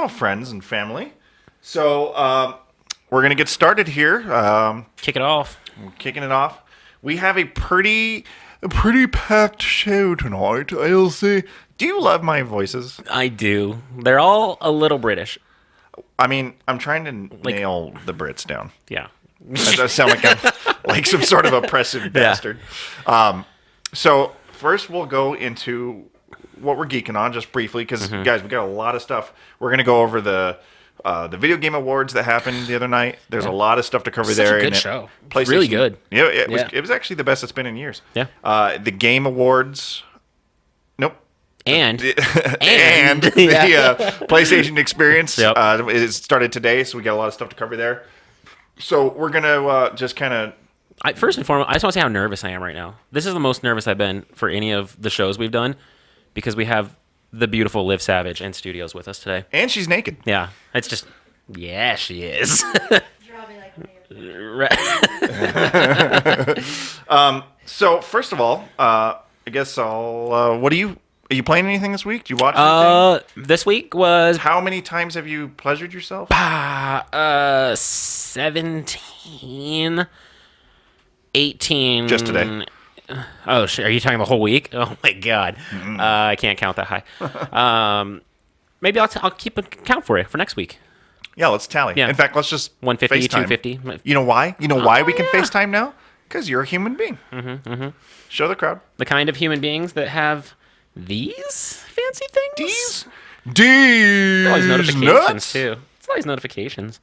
Hello, friends and family. So we're gonna get started here. Kick it off. We're kicking it off. We have a pretty packed show tonight. I'll say. Do you love my voices? I do. They're all a little British. I mean, I'm trying to nail the Brits down. Yeah. That does sound like I'm like some sort of oppressive bastard. So first, we'll go into what we're geeking on just briefly, because guys, we got a lot of stuff. We're gonna go over the video game awards that happened the other night. There's a lot of stuff to cover there. Such a good show. PlayStation, Really good. Yeah, it was actually the best it's been in years. Yeah. The game awards. Nope. And the PlayStation experience it started today, so we got a lot of stuff to cover there. So we're gonna just kind of. First and foremost, I just want to say how nervous I am right now. This is the most nervous I've been for any of the shows we've done, because we have the beautiful Liv Savage in studios with us today. And she's naked. Yeah, it's just, yeah, she is. So first of all, I guess I'll. Are you playing anything this week? Do you watch anything? This week was How many times have you pleasured yourself? 17, 18. Just today. Oh shit! Are you talking the whole week? Oh my god, I can't count that high. Maybe I'll keep a count for you for next week. Yeah, let's tally. Yeah. In fact, let's just 150, FaceTime. 250. You know why? You know why we can yeah. FaceTime now? Because you're a human being. Show the crowd. The kind of human beings that have these fancy things. These All these notifications nuts. too. It's all these notifications.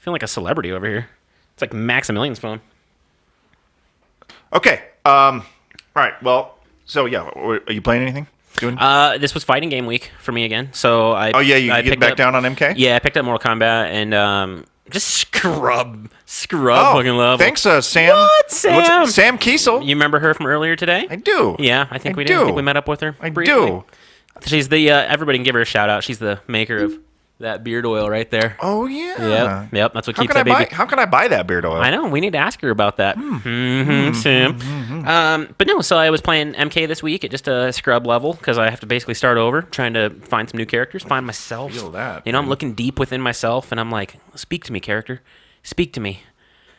I feel like a celebrity over here. It's like Maximilian's phone. Okay. All right. Well, so yeah, are you playing anything? Doing? This was fighting game week for me again. So I You I get picked back up, down on MK? Yeah, I picked up Mortal Kombat and just scrub fucking level. Thanks, Sam. What, Sam? Sam Kiesel. You remember her from earlier today? I do. Yeah, I think we do. did. I think we met up with her. I briefly. do. She's the everybody can give her a shout out. She's the maker of that beard oil right there. Oh yeah. Yep. That's what How keeps can that baby. How can I buy that beard oil? I know. We need to ask her about that. Sam. But no, so I was playing MK this week at just a scrub level because I have to basically start over, trying to find some new characters, find myself. Feel that, You know, I'm looking deep within myself, and I'm like, speak to me, character. Speak to me.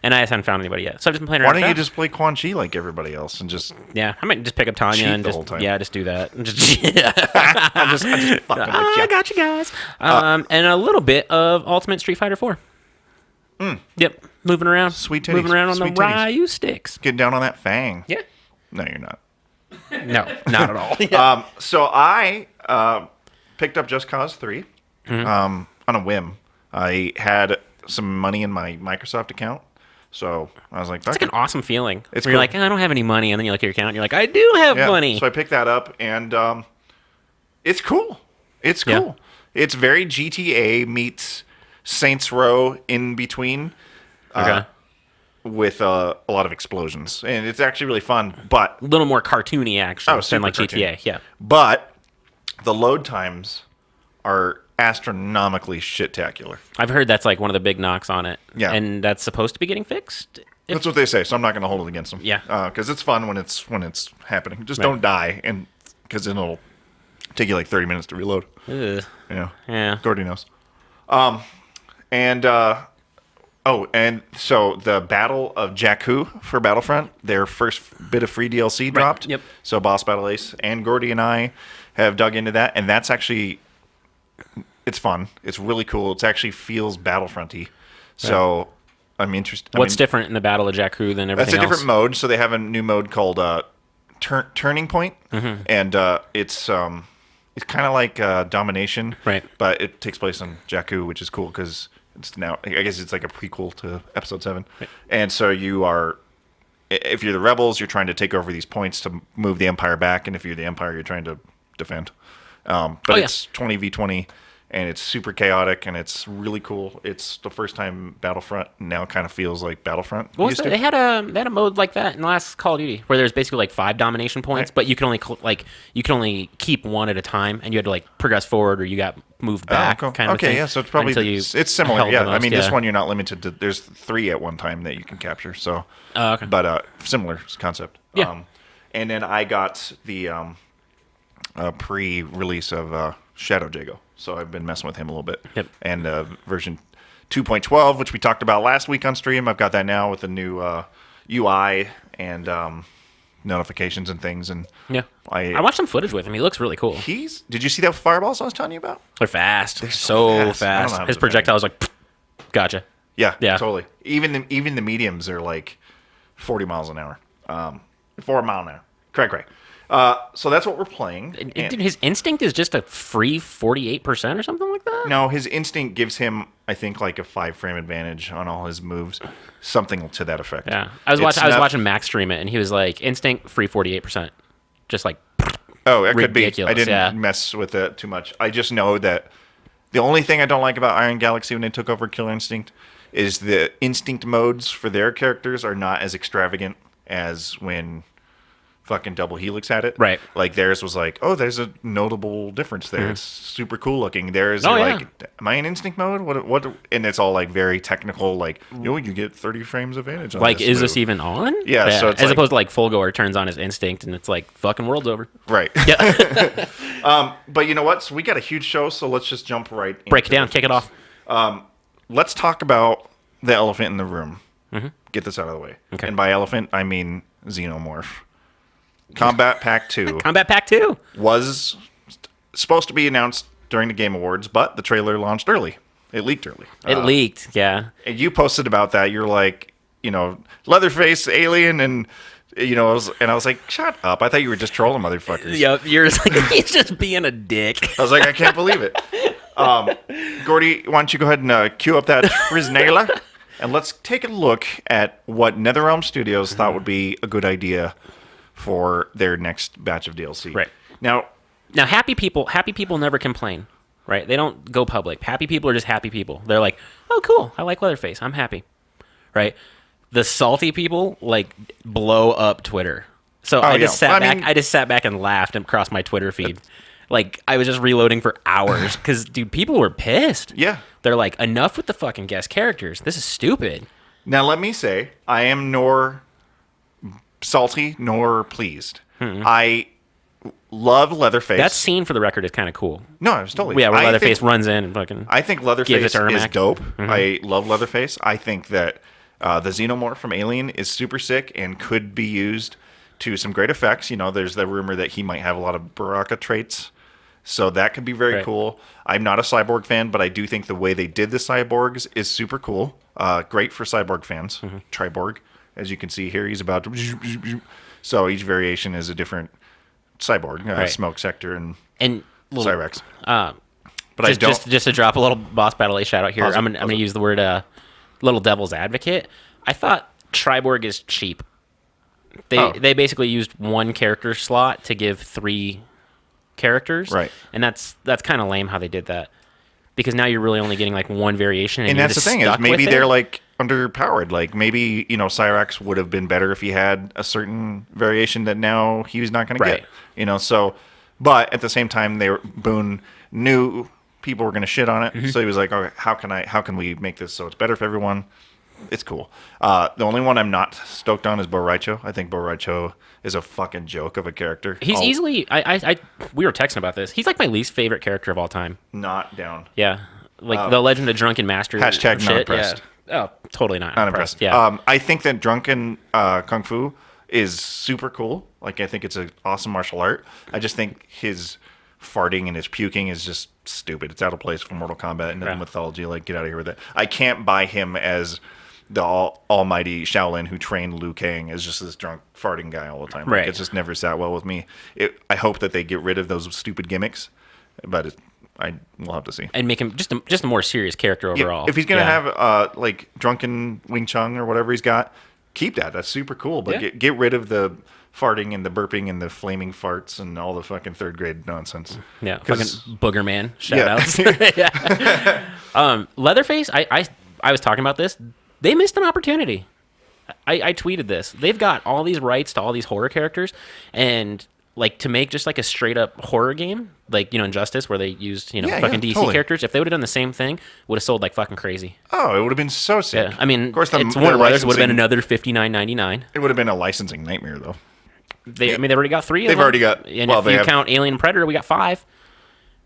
And I haven't found anybody yet. So I've just been playing around. Why don't you just play Quan Chi like everybody else and just Yeah, I might just pick up Tanya cheat and the just whole time? just do that. I'm just I'm just fucking with you. I got you guys. And a little bit of Ultimate Street Fighter 4. Yep, moving around. Sweet titties. Moving around on Sweet the titties. Ryu sticks. Get down on that fang. Yeah. No, you're not. No, not at all. So I picked up Just Cause 3 on a whim. I had some money in my Microsoft account, so I was like, It's like an awesome feeling. It's where you're cool. like, I don't have any money, and then you look at your account, and you're like, I do have money. So I picked that up, and it's cool. It's cool. Yeah. It's very GTA meets Saints Row in between. Okay. With a lot of explosions, and it's actually really fun. But A little more cartoony action super than like GTA. cartoony. Yeah. But the load times are astronomically shit-tacular. I've heard that's like one of the big knocks on it. Yeah. And that's supposed to be getting fixed. That's what they say, so I'm not going to hold it against them. Yeah. Because it's fun when it's happening. Just Right. don't die, and because then it'll take you like 30 minutes to reload. Ugh. Yeah. Yeah. Gordy knows. And so the Battle of Jakku for Battlefront, their first bit of free DLC dropped. Yep. So Boss Battle Ace and Gordy and I have dug into that, and that's actually, it's fun. It's really cool. It actually feels Battlefront-y. So I'm interested. What's different in the Battle of Jakku than everything else? That's a different mode. So they have a new mode called Turning Point, and it's kind of like Domination, Right. But it takes place on Jakku, which is cool because it's now, I guess it's like a prequel to Episode 7. Right. And so if you're the rebels, you're trying to take over these points to move the Empire back, and if you're the Empire, you're trying to defend. But it's 20v20. And it's super chaotic, and it's really cool. It's the first time Battlefront now kind of feels like Battlefront used to. They had a mode like that in the last Call of Duty, where there's basically like 5 domination points, but you can only keep one at a time, and you had to like progress forward or you got moved back. Cool. Kind of okay, thing, yeah. So it's probably it's similar. held Yeah, the I mean most, this yeah. one you're not limited to. There's 3 at one time that you can capture. So, okay. but similar concept. Yeah. And then I got the pre-release of Shadow Jago. so I've been messing with him a little bit. Yep. And version 2.12, which we talked about last week on stream, I've got that now with the new UI and notifications and things. And Yeah. I watched some footage with him. He looks really cool. Did you see that fireballs I was telling you about? They're fast. They're so fast. I don't know how His to projectile was like, gotcha. Yeah, Yeah. totally. Even the mediums are like 40 miles an hour. 4 mile an hour. Correct. So that's what we're playing. Dude, his instinct is just a free 48% or something like that? No, his instinct gives him, I think, like a 5-frame advantage on all his moves. Something to that effect. Yeah. I was watching Max stream it, and he was like, instinct, free 48%. Just like, Oh, it could be. ridiculous, I didn't yeah. mess with it too much. I just know that the only thing I don't like about Iron Galaxy when they took over Killer Instinct is the instinct modes for their characters are not as extravagant as when fucking Double Helix had it. Right. Like theirs was like, oh, there's a notable difference there. It's super cool looking. Theirs Oh, are yeah. like, am I in instinct mode? What? And it's all like very technical. Like, you get 30 frames advantage. On like, this is this move. even on? Yeah, so it's as like- opposed to like Fulgore turns on his instinct, and it's like, fucking world's over. Right. Yeah. But you know what? So we got a huge show. So let's just jump right. Break it into down, kick it off. Let's talk about the elephant in the room. Get this out of the way. Okay. And by elephant, I mean Xenomorph. Combat Pack 2 Combat Pack 2. was supposed to be announced during the Game Awards, but the trailer launched early. It leaked early. It leaked, yeah. And you posted about that. You're like, Leatherface, alien, and I was like, shut up. I thought you were just trolling motherfuckers. Yep, you're just like, he's just being a dick. I was like, I can't believe it. Gordy, why don't you go ahead and cue up that Friznala, and let's take a look at what NetherRealm Studios thought would be a good idea for their next batch of DLC. Right. Now, happy people never complain, right? They don't go public. Happy people are just happy people. They're like, oh, cool. I like Leatherface. I'm happy, right? The salty people like blow up Twitter. So I just sat back and laughed across my Twitter feed. Like, I was just reloading for hours because, dude, people were pissed. Yeah. They're like, enough with the fucking guest characters. This is stupid. Now let me say, I am nor salty nor pleased. I love Leatherface. That scene, for the record, is kind of cool. No, I was totally. Yeah, where Leatherface runs in and fucking. I think Gives it Leatherface to is Ermac. dope. I love Leatherface. I think that the Xenomorph from Alien is super sick and could be used to some great effects. There's the rumor that he might have a lot of Baraka traits. So that could be very cool. I'm not a Cyborg fan, but I do think the way they did the Cyborgs is super cool. Great for Cyborg fans. Triborg, as you can see here, he's about to... So each variation is a different Cyborg. Smoke Sector and Cyrex. But just to drop a little Boss Battle A shout out here, I'm gonna use the word little devil's advocate. I thought Triborg is cheap. They basically used one character slot to give 3 characters, right? And that's kind of lame how they did that, because now you're really only getting like one variation, and that's the thing is maybe they're like underpowered. Like maybe Cyrax would have been better if he had a certain variation that now he's not going to get. So, but at the same time, Boone knew people were going to shit on it, so he was like, okay, how can we make this so it's better for everyone? It's cool. The only one I'm not stoked on is Bo Raicho. I think Bo Raicho is a fucking joke of a character. He's easily. We were texting about this. He's like my least favorite character of all time. Not down. Yeah, like the Legend of Drunken Master. Hashtag shit. not impressed. Yeah. Oh, totally not impressed. Yeah. Yeah. I think that Drunken Kung Fu is super cool. Like, I think it's an awesome martial art. I just think his farting and his puking is just stupid. It's out of place for Mortal Kombat and the mythology. Like, get out of here with it. I can't buy him as the almighty Shaolin who trained Liu Kang as just this drunk farting guy all the time. Like, it just never sat well with me. I hope that they get rid of those stupid gimmicks, we'll have to see. And make him just a more serious character overall. Yeah, if he's going to have like drunken Wing Chun or whatever he's got, keep that. That's super cool. But get rid of the farting and the burping and the flaming farts and all the fucking 3rd grade nonsense. Yeah, fucking Booger Man shout outs. Leatherface, I was talking about this. They missed an opportunity. I tweeted this. They've got all these rights to all these horror characters, and like to make just like a straight up horror game, like Injustice, where they used fucking DC characters. If they would have done the same thing, would have sold like fucking crazy. Oh, it would have been so sick. Yeah, I mean, of course, it's Warner Brothers. Would have been another $59.99. It would have been a licensing nightmare, though. They've already got 3. They've already got. And if you count Alien and Predator, we got 5.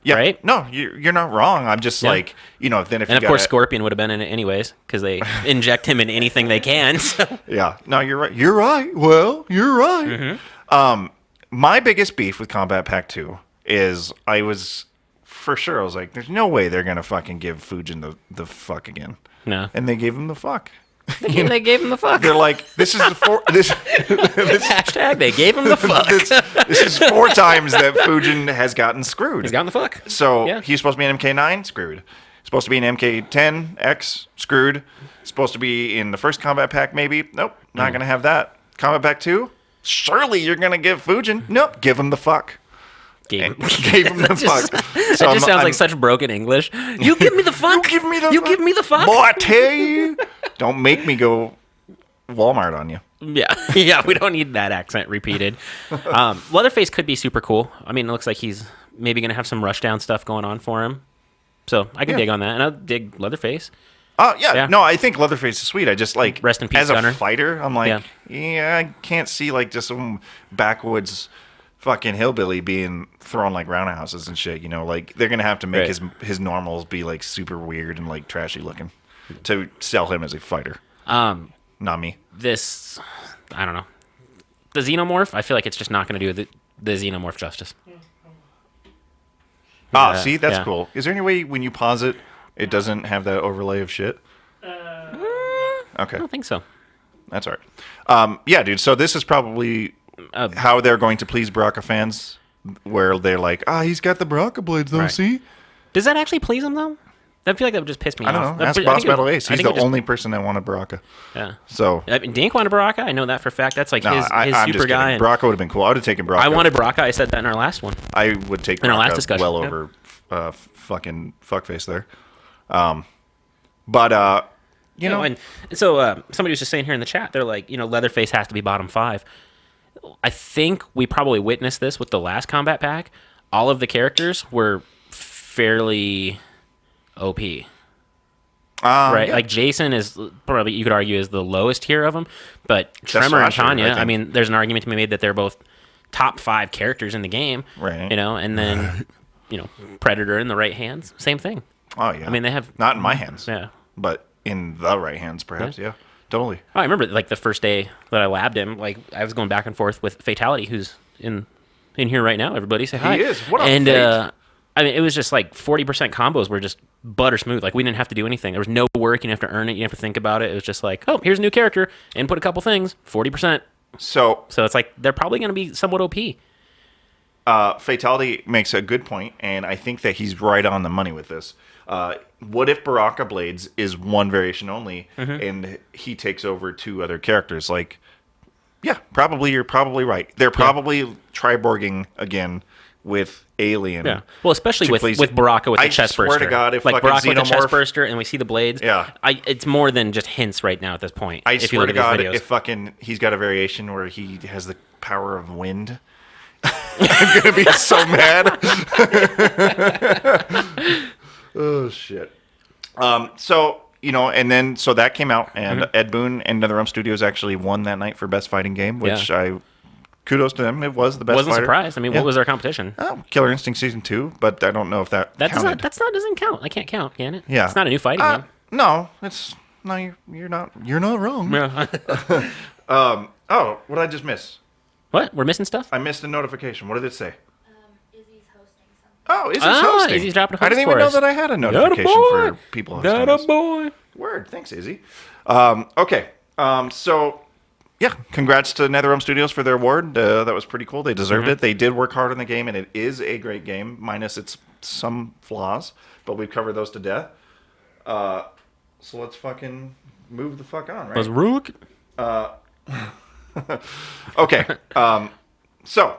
Yeah. Right? No, you're not wrong. I'm just like, then if And you of course, Scorpion would have been in it anyways because they inject him in anything they can. So. Yeah. No, you're right. You're right. Well, you're right. My biggest beef with Combat Pack 2 is I was like, there's no way they're gonna fucking give Fujin the fuck again. No. And they gave him the fuck. They gave him the fuck. They're like, this is this Hashtag they gave him the fuck. this is 4 times that Fujin has gotten screwed. He's gotten the fuck. So Yeah. he's supposed to be an MK9, screwed. Supposed to be an MK10X, screwed. Supposed to be in the first Combat Pack, maybe. Nope, not gonna have that. Combat Pack 2, surely you're gonna give Fujin. Nope, give him the fuck. Gave him the fuck. So That just sounds like such broken English. You give me the fuck. You give me the You fuck. give me the fuck. Boy, I tell you, don't make me go Walmart on you. Yeah, yeah, we don't need that accent repeated. Leatherface could be super cool. I mean, it looks like he's maybe going to have some rushdown stuff going on for him. So I can dig on that, and I'll dig Leatherface. Oh, yeah. Yeah. No, I think Leatherface is sweet. I just like, Rest in peace, as a Gunner. fighter, I'm like, I can't see like just some backwoods fucking hillbilly being thrown like roundhouses and shit, like they're going to have to make his normals be like super weird and like trashy looking to sell him as a fighter. Not me. This, I don't know. The Xenomorph, I feel like it's just not going to do the Xenomorph justice. See, that's cool. Is there any way when you pause it, it doesn't have that overlay of shit? Okay. I don't think so. That's all right. Yeah, dude. So this is probably how they're going to please Baraka fans, where they're like, he's got the Baraka blades, though, see? Does that actually please him, though? I feel like that would just piss me off. I don't know. Ask Boss Battle Ace. He's the only person that wanted Baraka. Yeah. So. I mean, Dink wanted Baraka. I know that for a fact. That's like his I'm super just guy. kidding. Baraka would have been cool. I would have taken Baraka. I wanted Baraka. I said that in our last one. I would take in our last Baraka discussion. well over fucking fuckface there. But you know. And so somebody was just saying here in the chat, they're like, Leatherface has to be bottom 5. I think we probably witnessed this with the last Combat Pack. All of the characters were fairly OP. Right? Yeah. Like Jason is probably, you could argue, is the lowest tier of them. But Tremor and Tanya, I mean, there's an argument to be made that they're both top 5 characters in the game. Right. And then, Predator in the right hands, same thing. Oh, yeah. I mean, they have... Not in my hands. Yeah. But in the right hands, perhaps. Yeah. Totally. I remember, like, the first day that I labbed him, like, I was going back and forth with Fatality, who's in here right now. Everybody say hi. He is. What up, and, Fate? I mean, it was just like 40% combos were just butter smooth. Like, we didn't have to do anything. There was no work. You didn't have to earn it. You didn't have to think about it. It was just like, oh, here's a new character. Input a couple things. 40%. So it's like, they're probably going to be somewhat OP. Fatality makes a good point, and I think that he's right on the money with this. What if Baraka Blades is one variation only, and he takes over 2 other characters? Like, yeah, probably you're probably right. They're probably triborging again with Alien. Yeah. Well, especially with Baraka with the chest burster. I swear to God, if like fucking Baraka with the chest Xenomorph... burster, and we see the blades. Yeah. It's more than just hints right now at this point. I if swear you look to at God, these videos. if fucking he's got a variation where he has the power of wind, I'm gonna be so mad. Oh shit. So so that came out, and Ed Boon and NetherRealm Studios actually won that night for best fighting game, which kudos to them. It was the best. Wasn't fighter. surprised. I mean, what was our competition? Oh, Killer Instinct Season 2, but I don't know if that counted. Doesn't count. I can't count, can it? Yeah, it's not a new fighting game. No, it's no. You're not wrong. Yeah. Oh, what did I just miss? What? We're missing stuff? I missed a notification. What did it say? Izzy's hosting something. Oh, Izzy's hosting. Izzy's dropping a host I didn't for even know us. that I had a notification for people hosting. Got a boy. Word. Thanks, Izzy. Okay. So, yeah, congrats to NetherRealm Studios for their award. That was pretty cool. They deserved it. They did work hard on the game, and it is a great game, minus some flaws, but we've covered those to death. So let's fucking move the fuck on, right? Was Rook? Okay. So,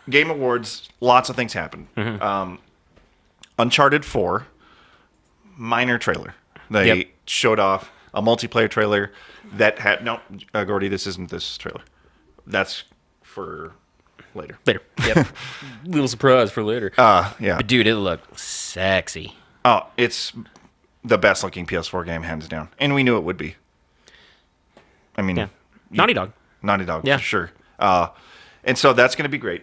Game Awards, lots of things happened. Uncharted 4, minor trailer. They showed off a multiplayer trailer that had... No, Gordy, this isn't this trailer. That's for later. Yep. Little surprise for later. Yeah. But dude, it looked sexy. Oh, it's the best looking PS4 game, hands down. And we knew it would be. I mean... Yeah. Naughty Dog. Naughty Dog, Yeah. for sure. And so that's going to be great.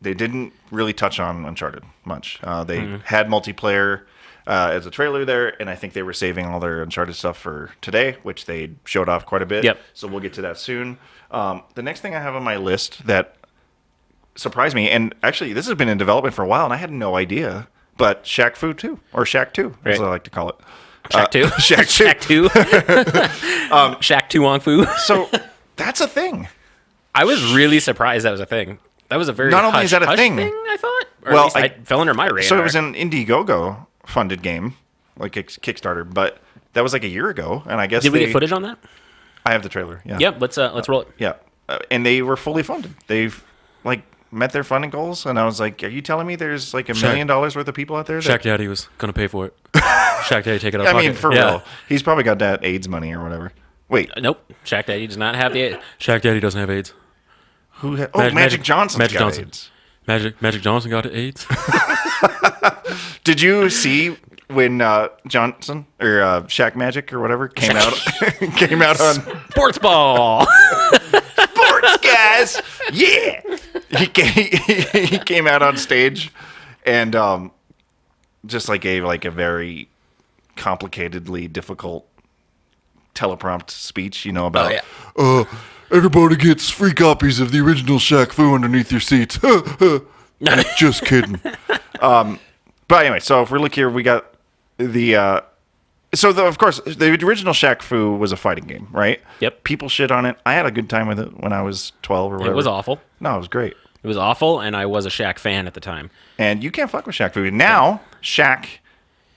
They didn't really touch on Uncharted much. They had multiplayer as a trailer there, and I think they were saving all their Uncharted stuff for today, which they showed off quite a bit. Yep. So we'll get to that soon. The next thing I have on my list that surprised me, and actually this has been in development for a while, and I had no idea, but Shaq Fu 2, or Shaq 2, Right. as I like to call it. Shaq 2? Shaq 2. Shaq 2. Shaq 2 Wong Fu. So that's a thing. I was really surprised that was a thing. That was a very Not only is that a hush thing, I thought. Or well, at least it fell under my radar. So it was an Indiegogo funded game, like a Kickstarter, but that was like a year ago, and I guess Did we get footage on that? I have the trailer. Yeah. Yep. Let's roll it. Yeah, and they were fully funded. They've like met their funding goals, and I was like, "Are you telling me there's like $1 million worth of people out there?" Shaq Daddy was gonna pay for it. Shaq Daddy take it out of I pocket. mean, for real, he's probably got that AIDS money or whatever. Wait, Nope. Shaq Daddy does not have the. Shaq Daddy doesn't have AIDS. who? Magic Johnson's Magic got Johnson. AIDS. Magic Johnson got AIDS. Did you see when Johnson or Shaq Magic or whatever came out on Sports ball. Sports guys? Yeah, he came out on stage and just like gave like a very complicatedly difficult teleprompt speech, about Everybody gets free copies of the original Shaq Fu underneath your seats. Just kidding. But anyway, so if we look here, we got the of course the original Shaq Fu was a fighting game, right? Yep. People shit on it. I had a good time with it when I was 12 or whatever. It was awful. No, it was great. It was awful, and I was a Shaq fan at the time. And you can't fuck with Shaq Fu. Now Shaq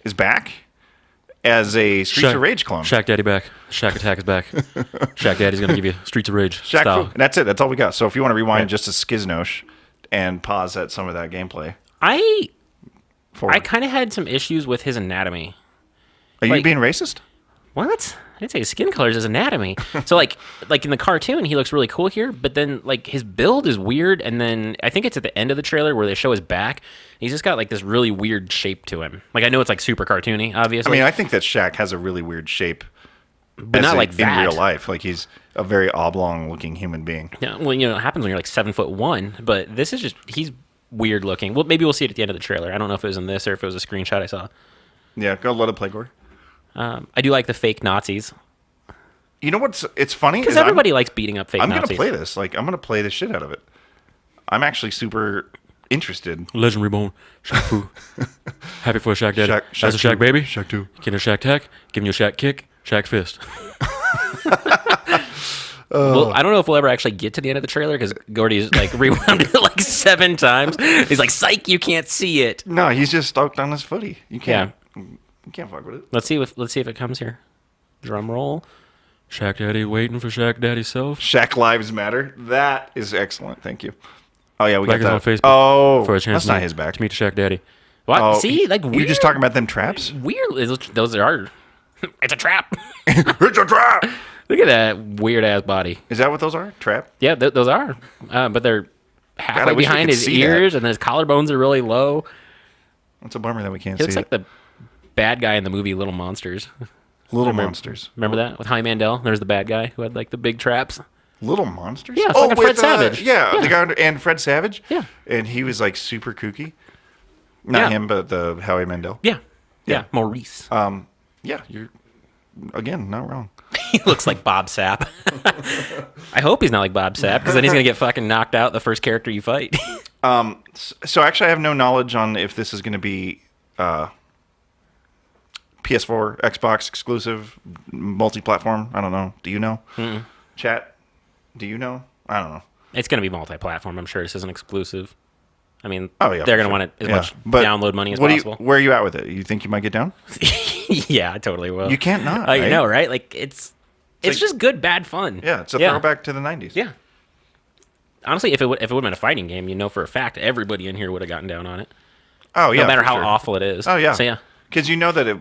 is back as a Streets of Rage clone. Shaq Daddy back. Shaq Attack is back. Shaq Daddy's gonna give you Streets of Rage Shaq style. Fu. And that's it. That's all we got. So if you want to rewind just a skiznosh and pause at some of that gameplay. I Forward. kind of had some issues with his anatomy. Are you like- being racist? What? I didn't say his skin color is his anatomy. So like in the cartoon, he looks really cool here, but then like his build is weird, and then I think it's at the end of the trailer where they show his back. He's just got like this really weird shape to him. Like I know it's like super cartoony, obviously. I mean, I think that Shaq has a really weird shape, but not like that in real life. Like he's a very oblong-looking human being. Yeah, well, it happens when you're like 7'1", but this is just he's weird looking. Well, maybe we'll see it at the end of the trailer. I don't know if it was in this or if it was a screenshot I saw. Yeah, go let it play, Gord. I do like the fake Nazis You know what's? It's funny because is everybody likes beating up fake I'm Nazis. gonna play this. Like I'm gonna play the shit out of it. I'm actually super interested. Legend Reborn. Shaq Fu. Happy for Shaq Daddy. Shaq That's a Shaq 2. baby. Shaq 2. Getting a Shaq Tack. Giving you a Shaq Kick. Shaq Fist. Well, I don't know if we'll ever actually get to the end of the trailer because Gordy's like rewound it like 7 times. He's like, "Psych, you can't see it." No, he's just stoked on his footy. You can't. You can't fuck with it. Let's see if it comes here. Drum roll. Shaq Daddy waiting for Shaq Daddy's self. Shaq Lives Matter. That is excellent. Thank you. Oh yeah, we Like got us that. on Facebook Oh, for a chance that's not to his back. to meet the Shaq Daddy. What? Oh, See, like weird. You're just talking about them traps. weird. Those are. It's a trap. It's a trap. Look at that weird ass body. Is that what those are? Trap? Yeah, those are. But they're halfway I wish we behind could his see ears, and his collarbones are really low. It's a bummer that we can't He looks see like it. the bad guy in the movie Little Monsters. Little Monsters. Remember that with Howie Mandel? There's the bad guy who had like the big traps. Little Monsters? Yeah, it's like a Fred with, Savage. Yeah, Yeah. the guy and Fred Savage. Yeah. And he was like super kooky. Not Yeah. him, but the Howie Mandel. Yeah, Yeah. yeah, Maurice. Yeah, you're again not wrong. He looks like Bob Sapp. I hope he's not like Bob Sapp because then he's gonna get fucking knocked out the first character you fight. So actually, I have no knowledge on if this is going to be PS4, Xbox exclusive, multi-platform. I don't know. Do you know? Chat. Do you know? I don't know. It's gonna be multi-platform. I'm sure this isn't exclusive. I mean, Oh yeah, they're for gonna sure. want it as Yeah. much But download money as what do possible. where are you at with it? You think you might get down? Yeah, I totally will. You can't not. I right? know, right? Like it's like- just good, bad fun. Yeah, it's a throwback to the '90s. Yeah. Honestly, if it would have been a fighting game, for a fact everybody in here would have gotten down on it. Oh yeah. No matter for how sure. awful it is. Oh yeah. So yeah. Because you know that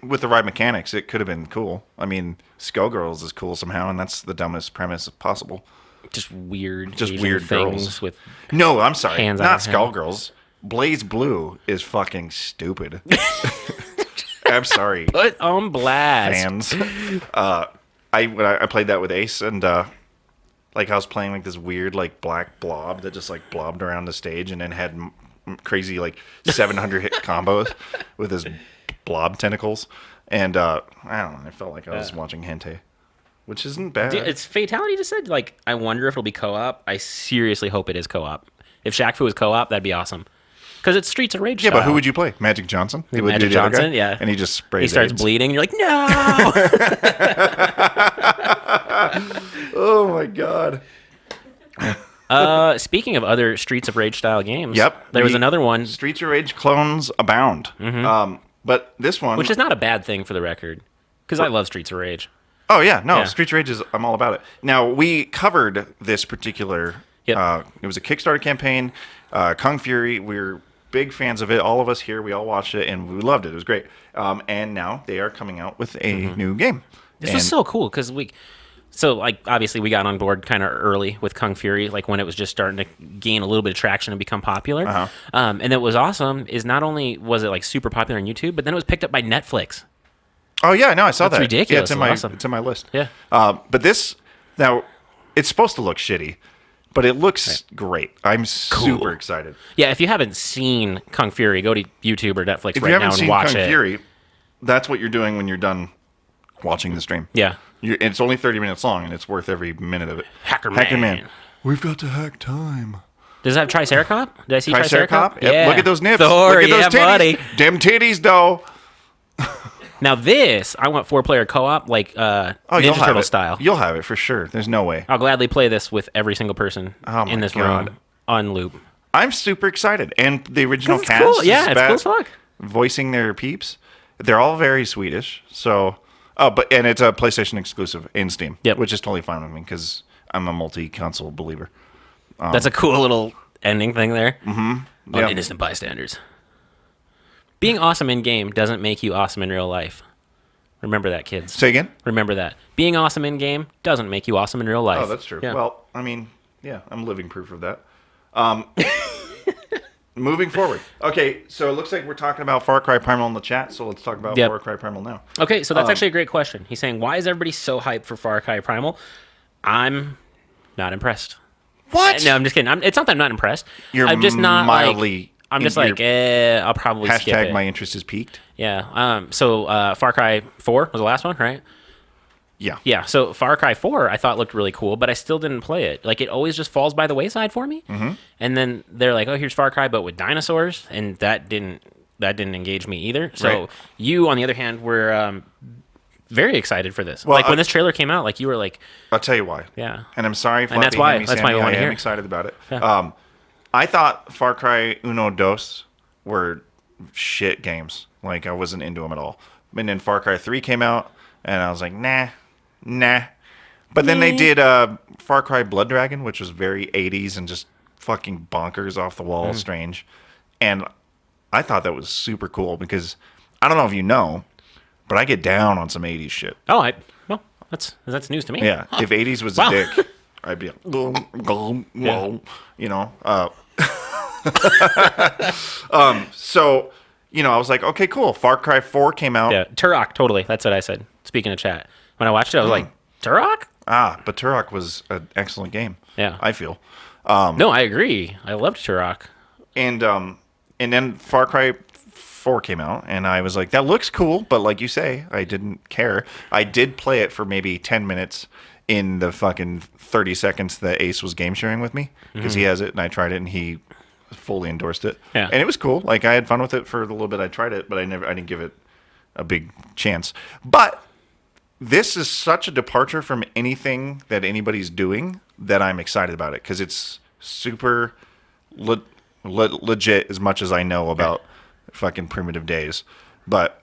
with the right mechanics, it could have been cool. I mean, Skullgirls is cool somehow, and that's the dumbest premise possible. Just weird. Just Asian weird things girls. with. No, I'm sorry. Hands on Not her head. Skullgirls. Blaze Blue is fucking stupid. I'm sorry, Put on blast. fans. I played that with Ace, and Like I was playing like this weird like black blob that just like blobbed around the stage and then had crazy like 700 hit combos with his blob tentacles. And I don't know. I felt like I was watching hentai, which isn't bad. Dude, it's Fatality just said, like, I wonder if it'll be co-op. I seriously hope it is co-op. If Shaq Fu is co-op, that'd be awesome. Because it's Streets of Rage Yeah, style. but who would you play? Magic Johnson? He would Magic do the other Johnson, guy? yeah. And he just sprays He starts AIDS. bleeding, and you're like, no! Oh, my God. Speaking of other Streets of Rage style games, Yep. there was another one, Streets of Rage clones abound. But this one... which is not a bad thing for the record, because I love Streets of Rage. Oh, yeah. No, Yeah. Streets of Rage is... I'm all about it. Now, we covered this particular... Yep. It was a Kickstarter campaign. Kung Fury, we're big fans of it. All of us here, we all watched it, and we loved it. It was great. And now they are coming out with a new game. This was so cool, because like, obviously we got on board kind of early with Kung Fury, like when it was just starting to gain a little bit of traction and become popular. And what was awesome is not only was it like super popular on YouTube, but then it was picked up by Netflix. Oh, yeah, no, I saw That's that. ridiculous. Yeah, it's in my Awesome. it's in my list. Yeah. But this now it's supposed to look shitty, but it looks great. I'm super excited. Yeah, if you haven't seen Kung Fury, go to YouTube or Netflix If right you now haven't and seen watch Kung it. Fury, that's what you're doing when you're done watching the stream. Yeah. It's only 30 minutes long, and it's worth every minute of it. Hacker Hacker Man. Man. We've got to hack time. Does it have Triceracop? Did I see Triceracop? Triceracop? Yep. Yeah. Look at those nips. Thor, Look at those yeah, titties. buddy. Them titties, though. Now this, I want 4-player co-op, like You'll Ninja have Turtle it. style. You'll have it for sure. There's no way. I'll gladly play this with every single person Oh my in this God. room on loop. I'm super excited. And the original 'Cause it's cast cool. Yeah, is it's back cool as fuck. voicing their peeps. They're all very Swedish. So, and it's a PlayStation exclusive in Steam, Yep. which is totally fine with me because I'm a multi-console believer. That's a cool little ending thing there. On Yeah. innocent bystanders. Being awesome in game doesn't make you awesome in real life. Remember that, kids. Say again? Remember that. Being awesome in game doesn't make you awesome in real life. Oh, that's true. Yeah. Well, I mean, yeah, I'm living proof of that. Moving forward. Okay, so it looks like we're talking about Far Cry Primal in the chat, so let's talk about Yep. Far Cry Primal now. Okay, so that's actually a great question. He's saying, why is everybody so hyped for Far Cry Primal? I'm not impressed. What? No, I'm just kidding. It's not that I'm not impressed. You're I'm just not mildly... like... I'm just like, I'll probably skip Hashtag it. my interest is peaked. Yeah. So Far Cry 4 was the last one, right? Yeah. Yeah. So Far Cry 4 I thought looked really cool, but I still didn't play it. Like, it always just falls by the wayside for me. Mm-hmm. And then they're like, oh, here's Far Cry, but with dinosaurs, and that didn't engage me either. So Right. you, on the other hand, were very excited for this. Well, like when this trailer came out, like you were like, I'll tell you why. yeah. And I'm sorry, And that's Flappy why- Hammy that's why Sammy, we wanna I am hear it. excited about it. Yeah. I thought Far Cry Uno Dos were shit games. Like, I wasn't into them at all. And then Far Cry 3 came out, and I was like, nah. But then they did Far Cry Blood Dragon, which was very 80s and just fucking bonkers off the wall, strange. And I thought that was super cool because, I don't know if you know, but I get down on some 80s shit. Oh, well, that's news to me. Yeah, if 80s was Wow. a dick, I'd be like, you know. So, you know, I was like, okay, cool. Far Cry 4 came out. Yeah. Turok, totally. That's what I said. Speaking of chat. When I watched it, I was like, Turok? But Turok was an excellent game. Yeah. I feel. No, I agree. I loved Turok. And then Far Cry 4 came out, and I was like, that looks cool, but like you say, I didn't care. I did play it for maybe 10 minutes in the fucking 30 seconds that Ace was game sharing with me, because he has it, and I tried it, and he fully endorsed it. Yeah. And it was cool. Like, I had fun with it for the little bit I tried it, but I didn't give it a big chance. But this is such a departure from anything that anybody's doing that I'm excited about it, because it's super legit as much as I know about fucking Primitive Days. But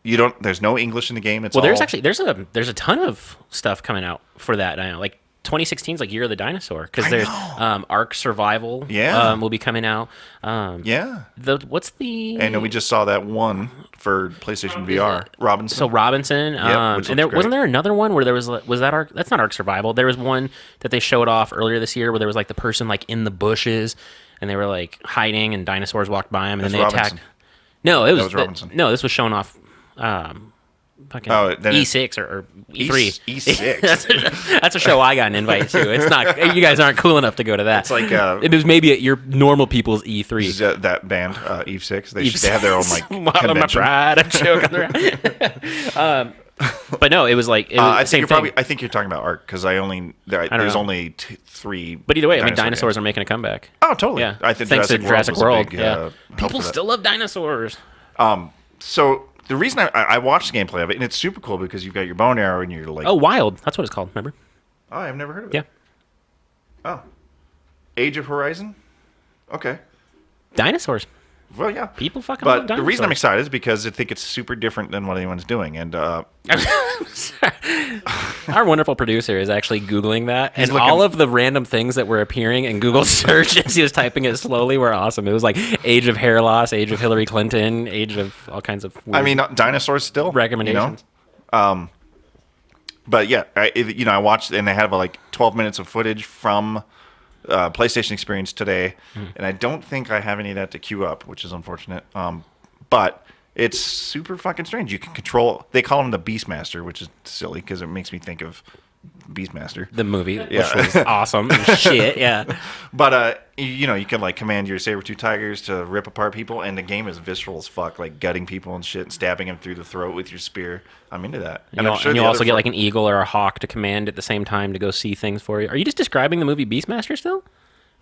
there's no English in the game. It's Well, there's all, actually there's a ton of stuff coming out for that. I know, like 2016 is like Year of the Dinosaur, because there's Ark Survival. Yeah. will be coming out. yeah. What's the? And we just saw that one for PlayStation VR. Robinson. So Robinson, which and there looks wasn't great. there another one where there was that Ark? That's not Ark Survival. There was one that they showed off earlier this year where there was like the person like in the bushes and they were like hiding and dinosaurs walked by them and That's then they Robinson. attacked. No, it was was Robinson. No, this was showing off. fucking Oh, then E6 or E3. E6. That's a show I got an invite to. It's not. You guys aren't cool enough to go to that. It's like it was maybe at your normal people's E3. that band Eve 6. They Eve have their own like Swallow my convention. pride. I'm joking around. But no, it was like it was I the think same you're thing. probably. I think you're talking about art because there's know. only 3. But either way, I mean, dinosaur dinosaurs games. are making a comeback. Oh, totally. Yeah, I think thanks to Jurassic World. was a big, yeah, help people for that. still love dinosaurs. So the reason I watched the gameplay of it, and it's super cool because you've got your bow and arrow, and you're like, Oh, Wild. That's what it's called. Remember? oh, I've never heard of it. Yeah, Oh, Age of Horizon. Okay. dinosaurs. Well, yeah. People fucking love But dinosaurs. the reason I'm excited is because I think it's super different than what anyone's doing, and Our wonderful producer is actually Googling that, and looking- all of the random things that were appearing in Google search as he was typing it slowly were awesome. It was like age of hair loss, age of Hillary Clinton, age of all kinds of weird I mean, dinosaurs still recommendations. You know? But yeah, I watched, and they have like 12 minutes of footage from PlayStation Experience today, and I don't think I have any of that to queue up, which is unfortunate. But it's super fucking strange. You can control. They call him the Beastmaster, which is silly because it makes me think of Beastmaster. The movie, which Yeah. was awesome. Shit, yeah. But you can like command your saber-tooth tigers to rip apart people, and the game is visceral as fuck, like gutting people and shit, and stabbing them through the throat with your spear. I'm into that. And I'm sure you'll the also other get like an eagle or a hawk to command at the same time to go see things for you. Are you just describing the movie Beastmaster still?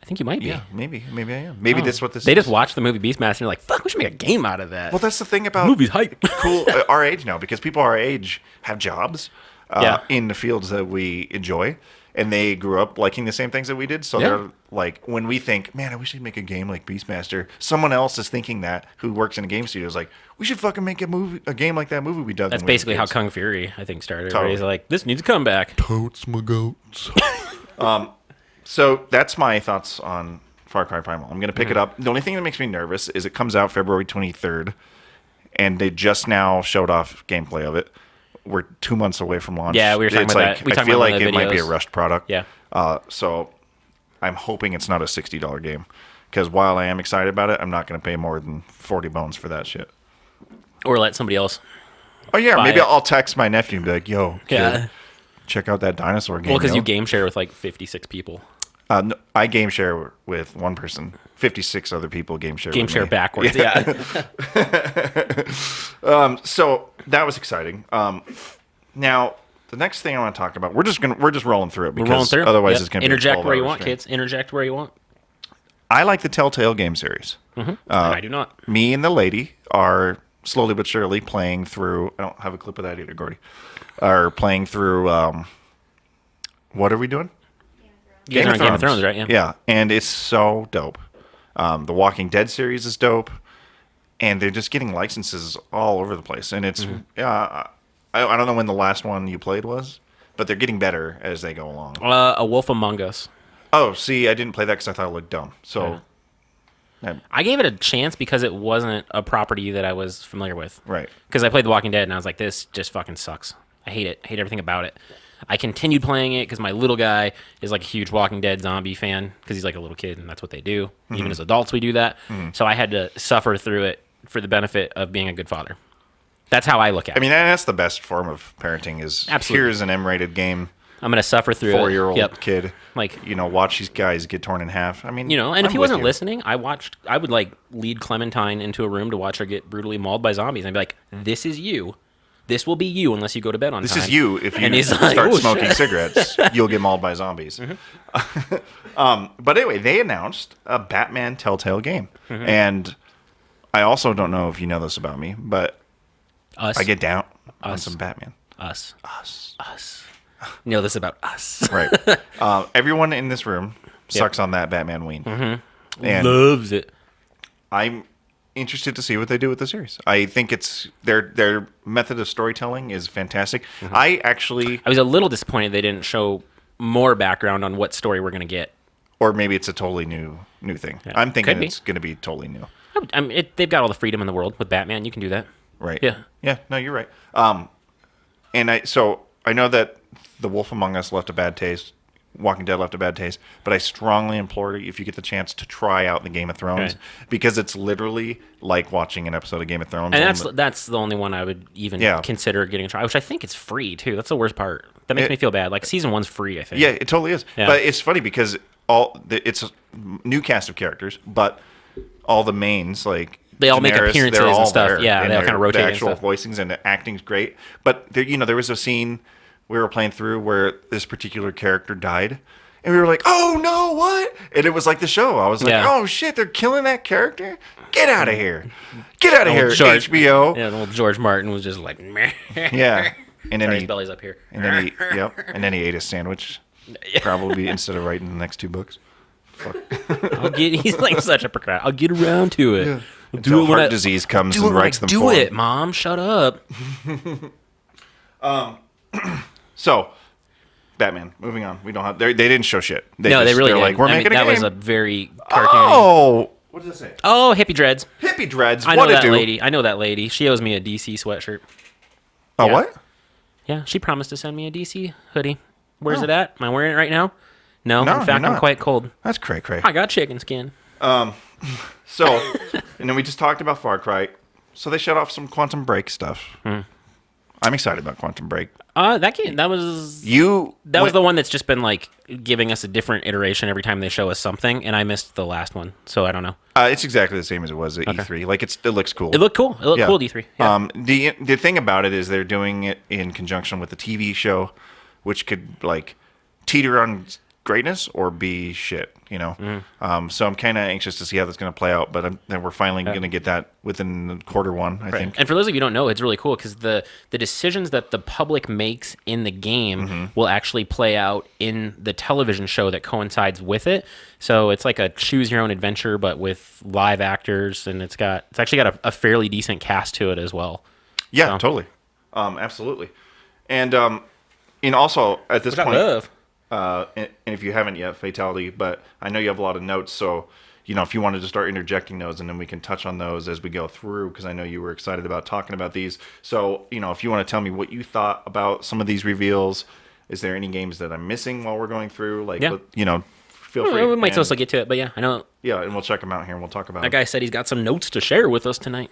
I think you might be. Yeah, maybe I am. Maybe that's what this They is. just watched the movie Beastmaster and they're like, fuck, we should make a game out of that. Well, that's the thing about movie's hype. cool our age now, because people our age have jobs Yeah. in the fields that we enjoy, and they grew up liking the same things that we did. So Yeah. they're like, when we think, man, I wish they'd make a game like Beastmaster, someone else is thinking that who works in a game studio is like, we should fucking make a game like that movie we dug. That's when we were basically how kids. Kung Fury, I think, started. Totally. Where he's like, this needs a comeback. Totes my goats. So that's my thoughts on Far Cry Primal. I'm going to pick it up. The only thing that makes me nervous is it comes out February 23rd, and they just now showed off gameplay of it. We're 2 months away from launch. Yeah, we were talking It's about like, that. We I talked feel about like one it of the might be a videos. rushed product. Yeah. So I'm hoping it's not a $60 game, because while I am excited about it, I'm not going to pay more than 40 bones for that shit. Or let somebody else. Oh yeah, Buy maybe it. I'll text my nephew and be like, "Yo, kid, Yeah. check out that dinosaur game." Well, because yo." you game share with like 56 people. No, I game share with one person. 56 other people game share. Game with share me. backwards. Yeah. So that was exciting. Now the next thing I want to talk about, we're just rolling through it We're because rolling through. otherwise Yep. it's going to interject be where you want, stream. kids. Interject where you want. I like the Telltale game series. And I do not. Me and the lady are slowly but surely playing through. I don't have a clip of that either, Gordy. Are playing through. What are we doing? You guys are on Game of Thrones, right? Yeah. Yeah, and it's so dope. The Walking Dead series is dope, and they're just getting licenses all over the place. And it's I don't know when the last one you played was, but they're getting better as they go along. A Wolf Among Us. Oh, see, I didn't play that because I thought it looked dumb. So, I gave it a chance because it wasn't a property that I was familiar with. right. Because I played The Walking Dead and I was like, this just fucking sucks. I hate it. I hate everything about it. I continued playing it because my little guy is like a huge Walking Dead zombie fan because he's like a little kid and that's what they do. Even as adults, we do that. So I had to suffer through it for the benefit of being a good father. That's how I look at it. I mean, that's the best form of parenting is Absolutely. here's an M-rated game, I'm going to suffer through it. 4-year-old Yep. kid. Like, Watch these guys get torn in half. I mean, and I'm if he with wasn't you. listening, I would like lead Clementine into a room to watch her get brutally mauled by zombies. And I'd be like, this is you. This will be you unless you go to bed on This time. is you if you And he's like, start "Oh, smoking shit." cigarettes. You'll get mauled by zombies. But anyway, they announced a Batman Telltale game. And I also don't know if you know this about me, but Us. I get down on Us. some Batman. Us. You know this about us. Right. Everyone in this room sucks on that Batman ween. And Loves it. I'm interested to see what they do with the series. I think it's their method of storytelling is fantastic. I was a little disappointed they didn't show more background on what story we're going to get. or maybe it's a totally new thing. I'm thinking Could be. it's going to be totally new. They've got all the freedom in the world with Batman. You can do that. Right. Yeah. Yeah. No, you're right. And I know that The Wolf Among Us left a bad taste Walking Dead left a bad taste. But I strongly implore you, if you get the chance, to try out the Game of Thrones Right. because it's literally like watching an episode of Game of Thrones. And that's the only one I would even consider getting a try, which I think it's free too. That's the worst part. That makes me feel bad. Like season 1's free, I think. Yeah, it totally is. Yeah. But it's funny because it's a new cast of characters, but all the mains like they all make Daenerys, appearances they're all and stuff. there, Yeah, and they all kind of rotate. The actual and stuff. voicings and the acting's great. But there was a scene we were playing through where this particular character died. And we were like, oh, no, what? And it was like the show. I was like, oh, shit, they're killing that character? Get out of here. Get out of here, HBO. Yeah, and old George Martin was just like, meh. Yeah. And then his belly's up here. And then he ate a sandwich. Probably instead of writing the next 2 books. Fuck. He's like such a procrastinator. I'll get around to it. Yeah. I'll Until heart disease comes and writes them do for it, him. Mom. Shut up. So, Batman. Moving on. We don't have. They didn't show shit. They really they're did. like, we're making a that game. was a very cartoony. Oh, what does it say? Oh, hippie dreads. Hippie dreads. I what know to that do? lady. I know that lady. She owes me a DC sweatshirt. Oh, Yeah. what? Yeah, she promised to send me a DC hoodie. Where's it at? Am I wearing it right now? No, No, in you're fact, I'm not. quite cold. That's cray cray. I got chicken skin. So, and then we just talked about Far Cry. So they shut off some Quantum Break stuff. I'm excited about Quantum Break. That game, that was the one that's just been like giving us a different iteration every time they show us something, and I missed the last one, so I don't know. It's exactly the same as it was at E3. Like it looks cool. It looked cool. It looked cool at E3. Yeah. The thing about it is they're doing it in conjunction with the TV show, which could like teeter on greatness or be shit. You know, so I'm kind of anxious to see how that's going to play out. But then we're finally going to get that within Q1, I think. And for those of you who don't know, it's really cool because the decisions that the public makes in the game will actually play out in the television show that coincides with it. So it's like a choose your own adventure, but with live actors, and it's actually got a fairly decent cast to it as well. Yeah, So. totally, absolutely. And also at this point. Love. And if you haven't yet, Fatality, but I know you have a lot of notes, so, if you wanted to start interjecting those, and then we can touch on those as we go through, because I know you were excited about talking about these. So, if you want to tell me what you thought about some of these reveals, is there any games that I'm missing while we're going through? Like, feel free. We might also get to it, but yeah, I know. Yeah, and we'll check them out here, and we'll talk about That guy said he's got some notes to share with us tonight.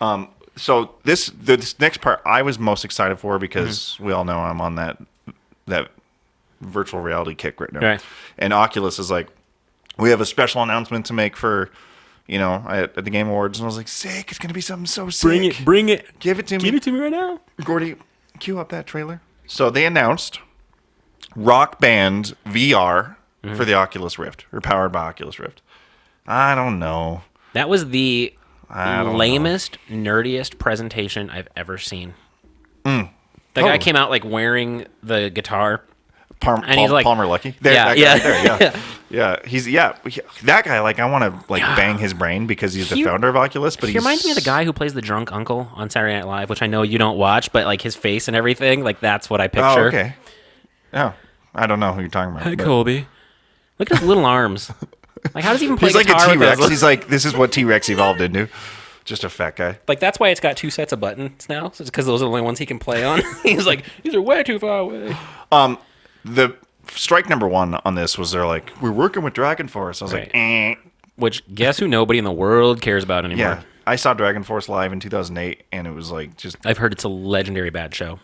So this next part I was most excited for because we all know I'm on that virtual reality kick right now. Right. And Oculus is like, we have a special announcement to make for, at the Game Awards. And I was like, sick, it's going to be something so sick. Bring it. Give it to me. Give it to me right now. Gordy, cue up that trailer. So they announced Rock Band VR for the Oculus Rift, or powered by Oculus Rift. I don't know. That was the I don't lamest, nerdiest presentation I've ever seen. That Totally. guy came out like wearing the guitar. And he's like- Palmer Lucky. There, Yeah, that guy yeah. right there, that guy. Like, I want to bang his brain because he's the He- founder of Oculus. But He reminds me of the guy who plays the drunk uncle on Saturday Night Live, which I know you don't watch, but like his face and everything, like that's what I picture. Oh, okay. Oh, I don't know who you're talking about. but- Colby. Look at his little arms. Like, how does he even play He's like a guitar with T-Rex. those? He's like, this is what T-Rex evolved into. Just a fat guy. Like, that's why it's got 2 sets of buttons now. So it's because those are the only ones he can play on. He's like, these are way too far away. The strike number 1 on this was they're like, we're working with Dragon Force. I was like, eh. Which, guess who nobody in the world cares about anymore? Yeah. I saw Dragon Force live in 2008, and it was like just I've heard it's a legendary bad show.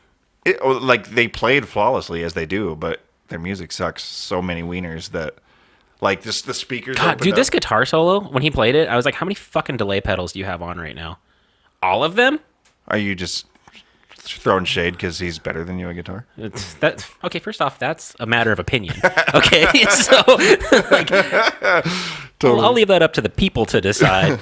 like they played flawlessly as they do, but their music sucks so many wieners that like the speakers. God, opened dude, this up. guitar solo, when he played it, I was like, how many fucking delay pedals do you have on right now? All of them? Are you just throwing shade because he's better than you at guitar? Okay, first off, that's a matter of opinion. Okay, so like, I'll leave that up to the people to decide.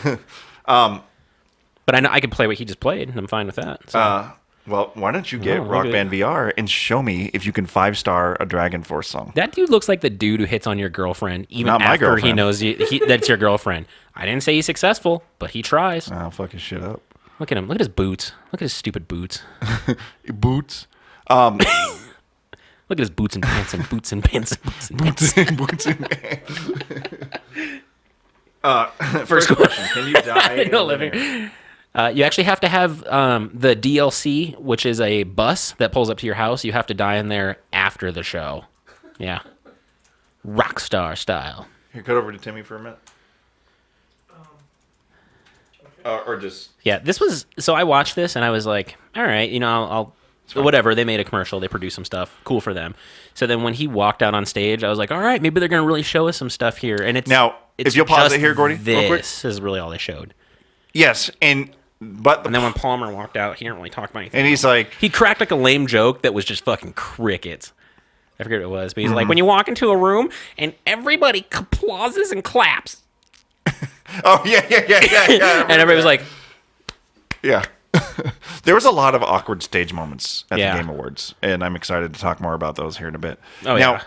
But I know I can play what he just played, and I'm fine with that. So. Well, why don't you get look Rock at Band VR and show me if you can 5-star a Dragon Force song? That dude looks like the dude who hits on your girlfriend, even Not my after he girlfriend. knows that's your girlfriend. I didn't say he's successful, but he tries. I'll fuck his shit up. Look at him. Look at his boots. Look at his stupid boots. Boots. Look at his boots and pants and boots and pants and boots and pants. Boots and pants. First question. Can you die in No a living. living? You actually have to have the DLC, which is a bus that pulls up to your house. You have to die in there after the show. Yeah. Rockstar style. Here, cut over to Timmy for a minute. Or just Yeah, this was so I watched this and I was like, all right, you know, I'll whatever. They made a commercial, they produced some stuff, cool for them. So then when he walked out on stage, I was like, all right, maybe they're gonna really show us some stuff here. And it's now it's if you'll pause just it here, Gordy, real quick. This is really all they showed. Yes, and then when Palmer walked out, he didn't really talk about anything. and he's like, He cracked like a lame joke that was just fucking crickets. I forget what it was, but he's Mm-hmm. like, when you walk into a room and everybody applauses and claps, oh yeah. and everybody was like, Yeah. There was a lot of awkward stage moments at Yeah. the Game Awards, and I'm excited to talk more about those here in a bit. Oh, now, yeah.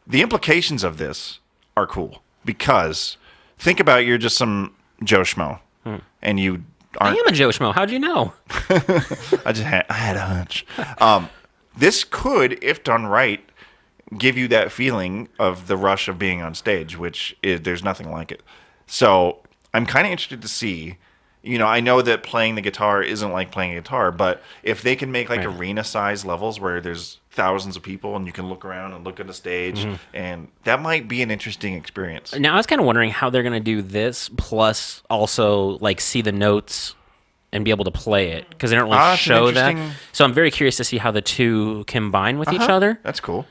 the implications of this are cool because think about you're just some Joe Schmo, and you I aren't. am a Joe Schmo. How'd you know? I had a hunch. This could, if done right, give you that feeling of the rush of being on stage, which there's nothing like it. So I'm kind of interested to see. You know, I know that playing the guitar isn't like playing a guitar, but if they can make like Right. arena-sized levels where there's thousands of people and you can look around and look at the stage, Mm-hmm. and that might be an interesting experience. Now I was kind of wondering how they're gonna do this, plus also like see the notes and be able to play it because they don't really That's an show that. interesting- So I'm very curious to see how the two combine with each other. That's cool.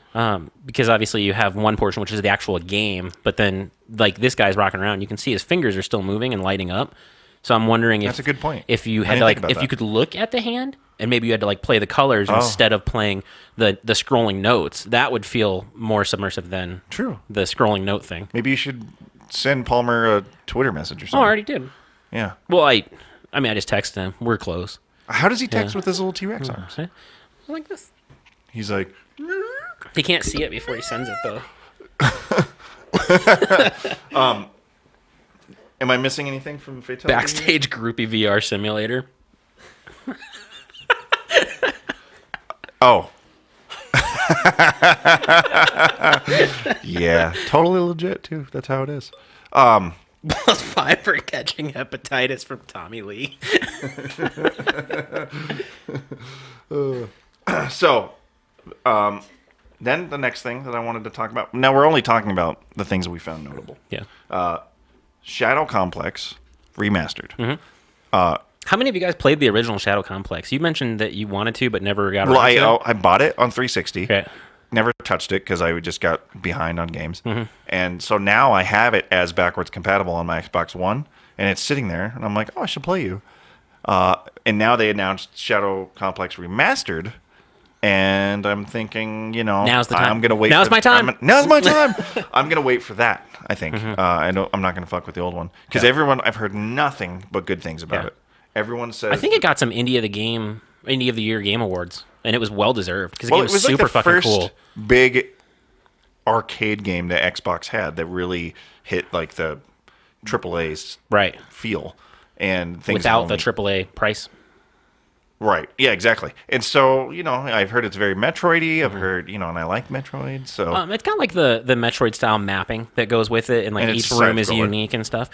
Because obviously you have one portion which is the actual game, but then like this guy's rocking around, you can see his fingers are still moving and lighting up. So I'm wondering if That's a good point. If you I had didn't to, like think about if that. you could look at the hand and maybe you had to like play the colors Oh. instead of playing the scrolling notes, that would feel more submersive than True. the scrolling note thing. Maybe you should send Palmer a Twitter message or Oh, I something. already did. Yeah. Well, I mean I just texted him. We're close. How does he text Yeah. with his little T-Rex arms? See? Like this. He's like, He can't see it before he sends it though. am I missing anything from Fatality? Backstage groupie VR simulator. Oh. Yeah, totally legit too. That's how it is. +5 for catching hepatitis from Tommy Lee. So, then the next thing that I wanted to talk about. Now we're only talking about the things that we found notable. Yeah. Shadow Complex remastered. Mm-hmm. How many of you guys played the original Shadow Complex? You mentioned that you wanted to, but never got Well, around to it. I bought it on 360. Okay. Never touched it because I just got behind on games. Mm-hmm. And so now I have it as backwards compatible on my Xbox One, and it's sitting there, and I'm like, oh, I should play you. And now they announced Shadow Complex Remastered, and I'm thinking, you know, Now's the time. I'm gonna wait. Now's my time. Now's my time. I'm gonna wait for that. I think. Mm-hmm. I'm not gonna fuck with the old one because everyone I've heard nothing but good things about Yeah. it. Everyone says I think it got some Indie of the Year Game Awards, and it was well deserved because the well, game it was was super like the fucking first cool. big arcade game that Xbox had that really hit like the AAA Right. feel and things Without the only- AAA price. Right. Yeah, exactly. And so, you know, I've heard it's very Metroid-y. I've heard, you know, and I like Metroid. So It's got like the Metroid style mapping that goes with it, and like And each it's room is side-scroller. unique and stuff.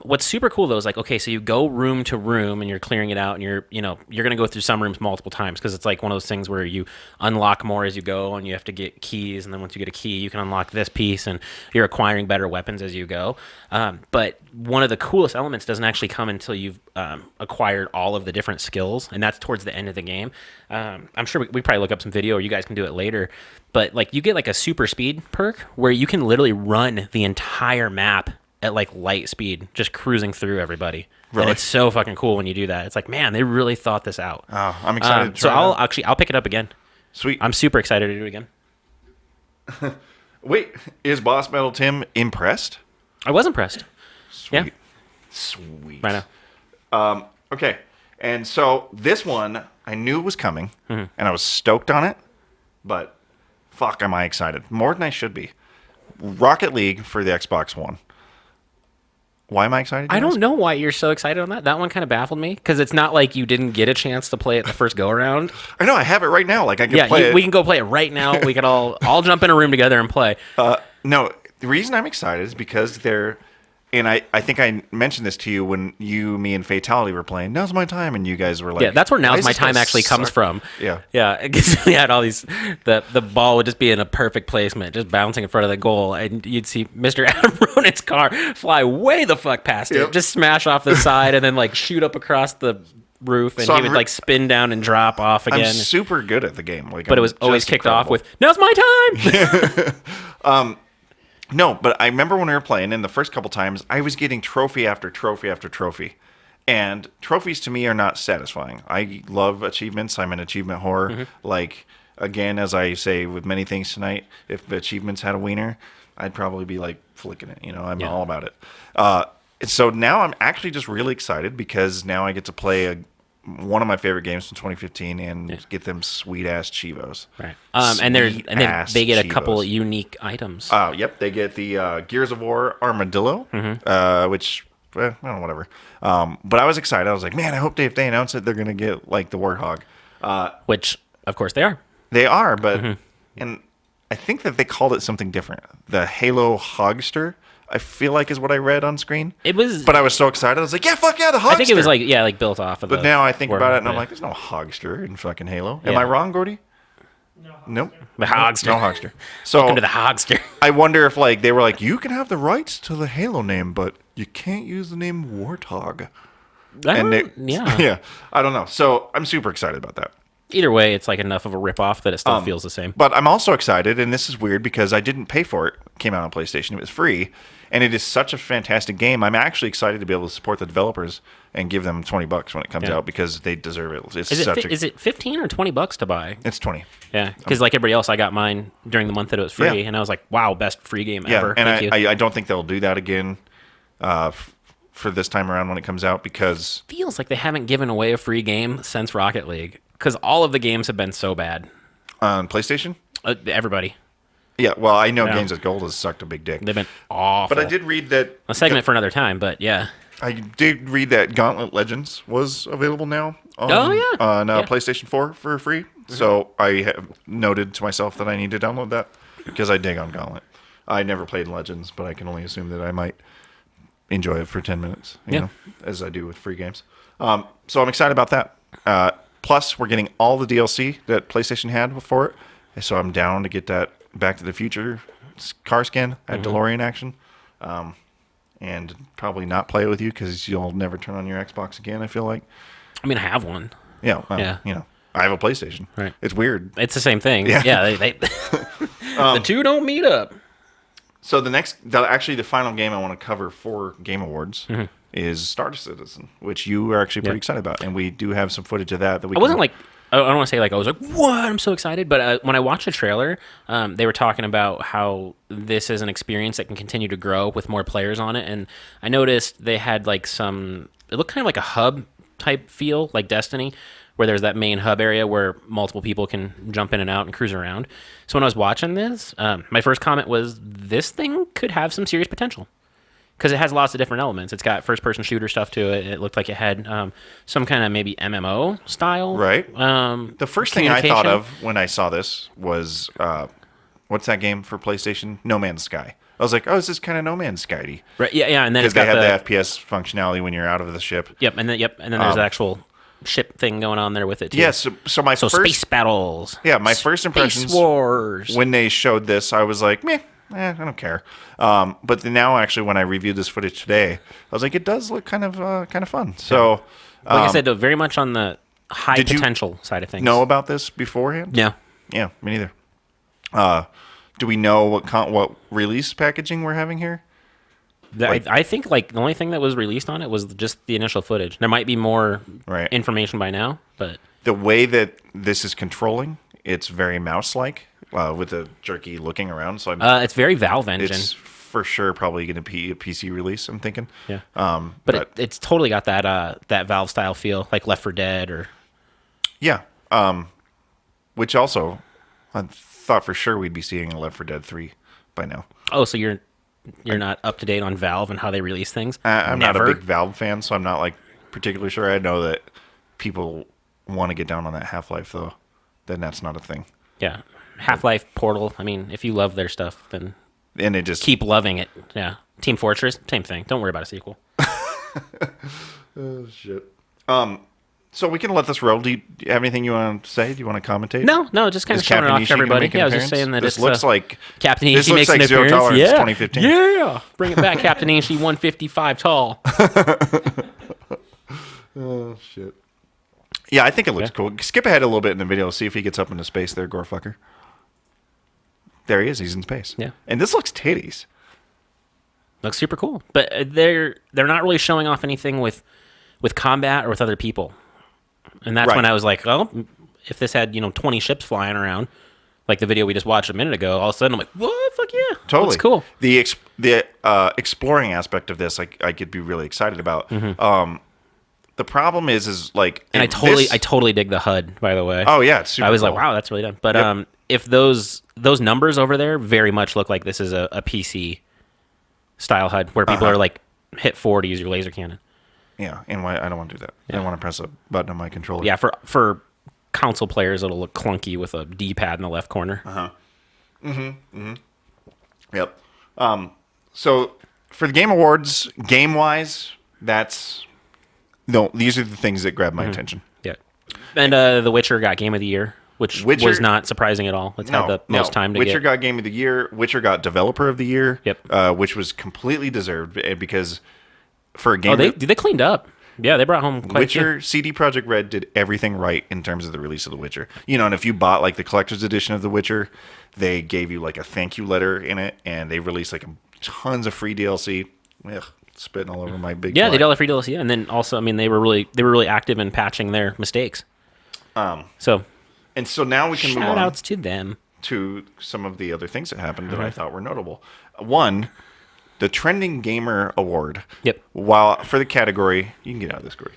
What's super cool though is like, okay, so you go room to room and you're clearing it out, and you're gonna go through some rooms multiple times because it's like one of those things where you unlock more as you go, and you have to get keys, and then once you get a key, you can unlock this piece, and you're acquiring better weapons as you go. But one of the coolest elements doesn't actually come until you've acquired all of the different skills, and that's towards the end of the game. I'm sure we probably look up some video, or you guys can do it later. But like you get like a super speed perk where you can literally run the entire map at like light speed, just cruising through everybody. Really? And it's so fucking cool when you do that. It's like, man, they really thought this out. oh, I'm excited to So try that. I'll pick it up again. Sweet. I'm super excited to do it again. Wait, is Boss Metal Tim impressed? I was impressed. Sweet. Yeah. Sweet. I know. Okay. And so this one I knew was coming, Mm-hmm. and I was stoked on it, but fuck, am I excited. More than I should be. Rocket League for the Xbox One. Why am I excited? I you ask? don't know why you're so excited on that. That one kind of baffled me because it's not like you didn't get a chance to play it the first go around. I know, I have it right now. Like I can Yeah, play it. we can go play it right now. We could all jump in a room together and play. No, the reason I'm excited is because they're And I think I mentioned this to you when me and Fatality were playing. Now's my time, and you guys were like, Yeah, that's where "Why now's is my this gonna time actually comes suck?" from. Yeah. Yeah, because we had all these, the ball would just be in a perfect placement, just bouncing in front of the goal, and you'd see Mr. Adam Ronin's car fly way the fuck past Yep. it, just smash off the side, and then like shoot up across the roof, and So he I'm would like spin down and drop off I'm again. super good at the game. Like, But it I'm was always just kicked off incredible. with, "Now's my time." No, but I remember when we were playing, and the first couple times, I was getting trophy after trophy after trophy. And trophies to me are not satisfying. I love achievements. I'm an achievement whore. Mm-hmm. Like, again, as I say with many things tonight, if achievements had a wiener, I'd probably be like flicking it. You know, I'm Yeah. all about it. So now I'm actually just really excited because now I get to play one of my favorite games from 2015 and get them sweet ass Chivos. Right. And they get a couple Chivos. unique items. Yep, they get the Gears of War Armadillo, which, I don't know, whatever. But I was excited. I was like, man, I hope if they announce it, they're going to get, like, the Warthog. Which, of course, they are. They are, but, and I think that they called it something different. The Halo Hogster, I feel like is what I read on screen. It was, But I was so excited. I was like, yeah, fuck yeah, the Hogster. I think it was like built off of. But now I think about it, and I'm yeah. like, there's no Hogster in fucking Halo. Am Yeah. I wrong, Gordy? Nope. The Hogster. No Hogster. So Welcome to the Hogster. I wonder if like they were like, you can have the rights to the Halo name, but you can't use the name Warthog. Yeah. Yeah, I don't know. So I'm super excited about that. Either way, it's like enough of a ripoff that it still feels the same. But I'm also excited, and this is weird because I didn't pay for it. It came out on PlayStation. It was free, and it is such a fantastic game. I'm actually excited to be able to support the developers and give them $20 when it comes Yeah. out because they deserve it. It's Is such it, is it 15 or $20 to buy? It's 20. Yeah, because like everybody else, I got mine during the month that it was free, Yeah. and I was like, "Wow, best free game Yeah, ever!" and Thank you. I don't think they'll do that again for this time around when it comes out because Feels like they haven't given away a free game since Rocket League because all of the games have been so bad. on PlayStation. Everybody, Yeah, well, I know Yeah. Games with Gold has sucked a big dick. they've been awful. But I did read that a segment for another time, but yeah. I did read that Gauntlet Legends was available now on, Oh, yeah. on Yeah. PlayStation 4 for free. So I have noted to myself that I need to download that because I dig on Gauntlet. I never played Legends, but I can only assume that I might enjoy it for 10 minutes, you know, as I do with free games. So I'm excited about that. Plus, we're getting all the DLC that PlayStation had for it. So I'm down to get that Back to the Future car skin, that DeLorean action. And probably not play it with you because you'll never turn on your Xbox again, I feel like. I mean, I have one. Yeah, well, Yeah. you know, I have a PlayStation. Right. It's weird. It's the same thing. Yeah. Yeah, they the two don't meet up. So actually the final game I want to cover for Game Awards is Star Citizen, which you are actually pretty excited about, and we do have some footage of that we. I wasn't like, I don't want to say like I was like, what? I'm so excited. But when I watched the trailer, they were talking about how this is an experience that can continue to grow with more players on it. And I noticed they had like it looked kind of like a hub type feel, like Destiny, where there's that main hub area where multiple people can jump in and out and cruise around. So when I was watching this, my first comment was, this thing could have some serious potential. Because it has lots of different elements. It's got first-person shooter stuff to it. It looked like it had some kind of maybe MMO style. Right. The first thing I thought communication. of when I saw this was, what's that game for PlayStation? No Man's Sky. I was like, oh, this is kind of No Man's Sky-y. Right, yeah, and then Because it's they got have the FPS functionality when you're out of the ship. Yep, and then there's the actual ship thing going on there with it too. Yeah, so my first... space battles. Yeah, my first impressions Space wars. when they showed this, I was like, meh, I don't care. But then now, actually, when I reviewed this footage today, I was like, it does look kind of fun. So, Like I said, though, very much on the high Did you potential side of things. know about this beforehand? Yeah. Yeah, me neither. Do we know what release packaging we're having here? I think like the only thing that was released on it was just the initial footage. There might be more Right. information by now, but The way that this is controlling, it's very mouse-like with the jerky looking around. So it's very Valve engine. it's for sure probably going to be a PC release, I'm thinking. Yeah. But It's totally got that Valve style feel, like Left 4 Dead or yeah. Which also, I thought for sure we'd be seeing a Left 4 Dead 3 by now. so you're not up to date on Valve and how they release things. I'm not a Never? big Valve fan, so I'm not like particularly sure. I know that people want to get down on that Half-Life though. Then that's not a thing, Yeah. Half-Life, Portal. I mean, if you love their stuff, then and it just keep loving it. Yeah. Team Fortress, same thing. Don't worry about a sequel. Oh shit. So we can let this roll. Do you have anything you want to say? Do you want to commentate? No, just kind Is of showing it Captain off Ishii to gonna everybody. make an Yeah, I was just appearance? saying that This it's looks like Captain Ishii this looks makes like an Zero appearance. Tolerance Yeah. 2015. Yeah, bring it back, Captain Ishii, 155 tall. Oh shit. Yeah, I think it looks cool. Skip ahead a little bit in the video. See if he gets up into space there, Gorefucker. There he is. He's in space. Yeah. And this looks titties. Looks super cool, but they're not really showing off anything with combat or with other people, and that's Right. when I was like, oh, if this had 20 ships flying around, like the video we just watched a minute ago, all of a sudden I'm like, what? Fuck yeah, Totally. looks cool. The exploring aspect of this, I could be really excited about. The problem is like, And I this- totally dig the HUD, by the way. Oh yeah, it's super I was like, cool. wow, that's really done. But Yep. if those numbers over there very much look like this is a PC style HUD where people are like hit 4 to use your laser cannon. Yeah, and why I don't want to do that. I don't want to press a button on my controller. Yeah, for console players, it'll look clunky with a D-pad in the left corner. Yep. So for the Game Awards, game wise, these are the things that grab my attention. Yeah. And The Witcher got Game of the Year, which Witcher- was not surprising at all. It's had the most time to Witcher get. got Game of the Year. Witcher got Developer of the Year. Yep. Which was completely deserved because for a game. Oh, they cleaned up. Yeah, they brought home quite a few. Witcher, CD Projekt Red did everything right in terms of the release of The Witcher. And if you bought like the collector's edition of The Witcher, they gave you like a thank you letter in it, and they released like tons of free DLC. Ugh, spitting all over my big. Yeah, fly. they did all the free DLC, and then also, I mean, they were really active in patching their mistakes. So And so now we can move shout on outs to them. to some of the other things that happened that I thought were notable. One, the Trending Gamer Award. Yep. While for the category, you can get out of this, Corey.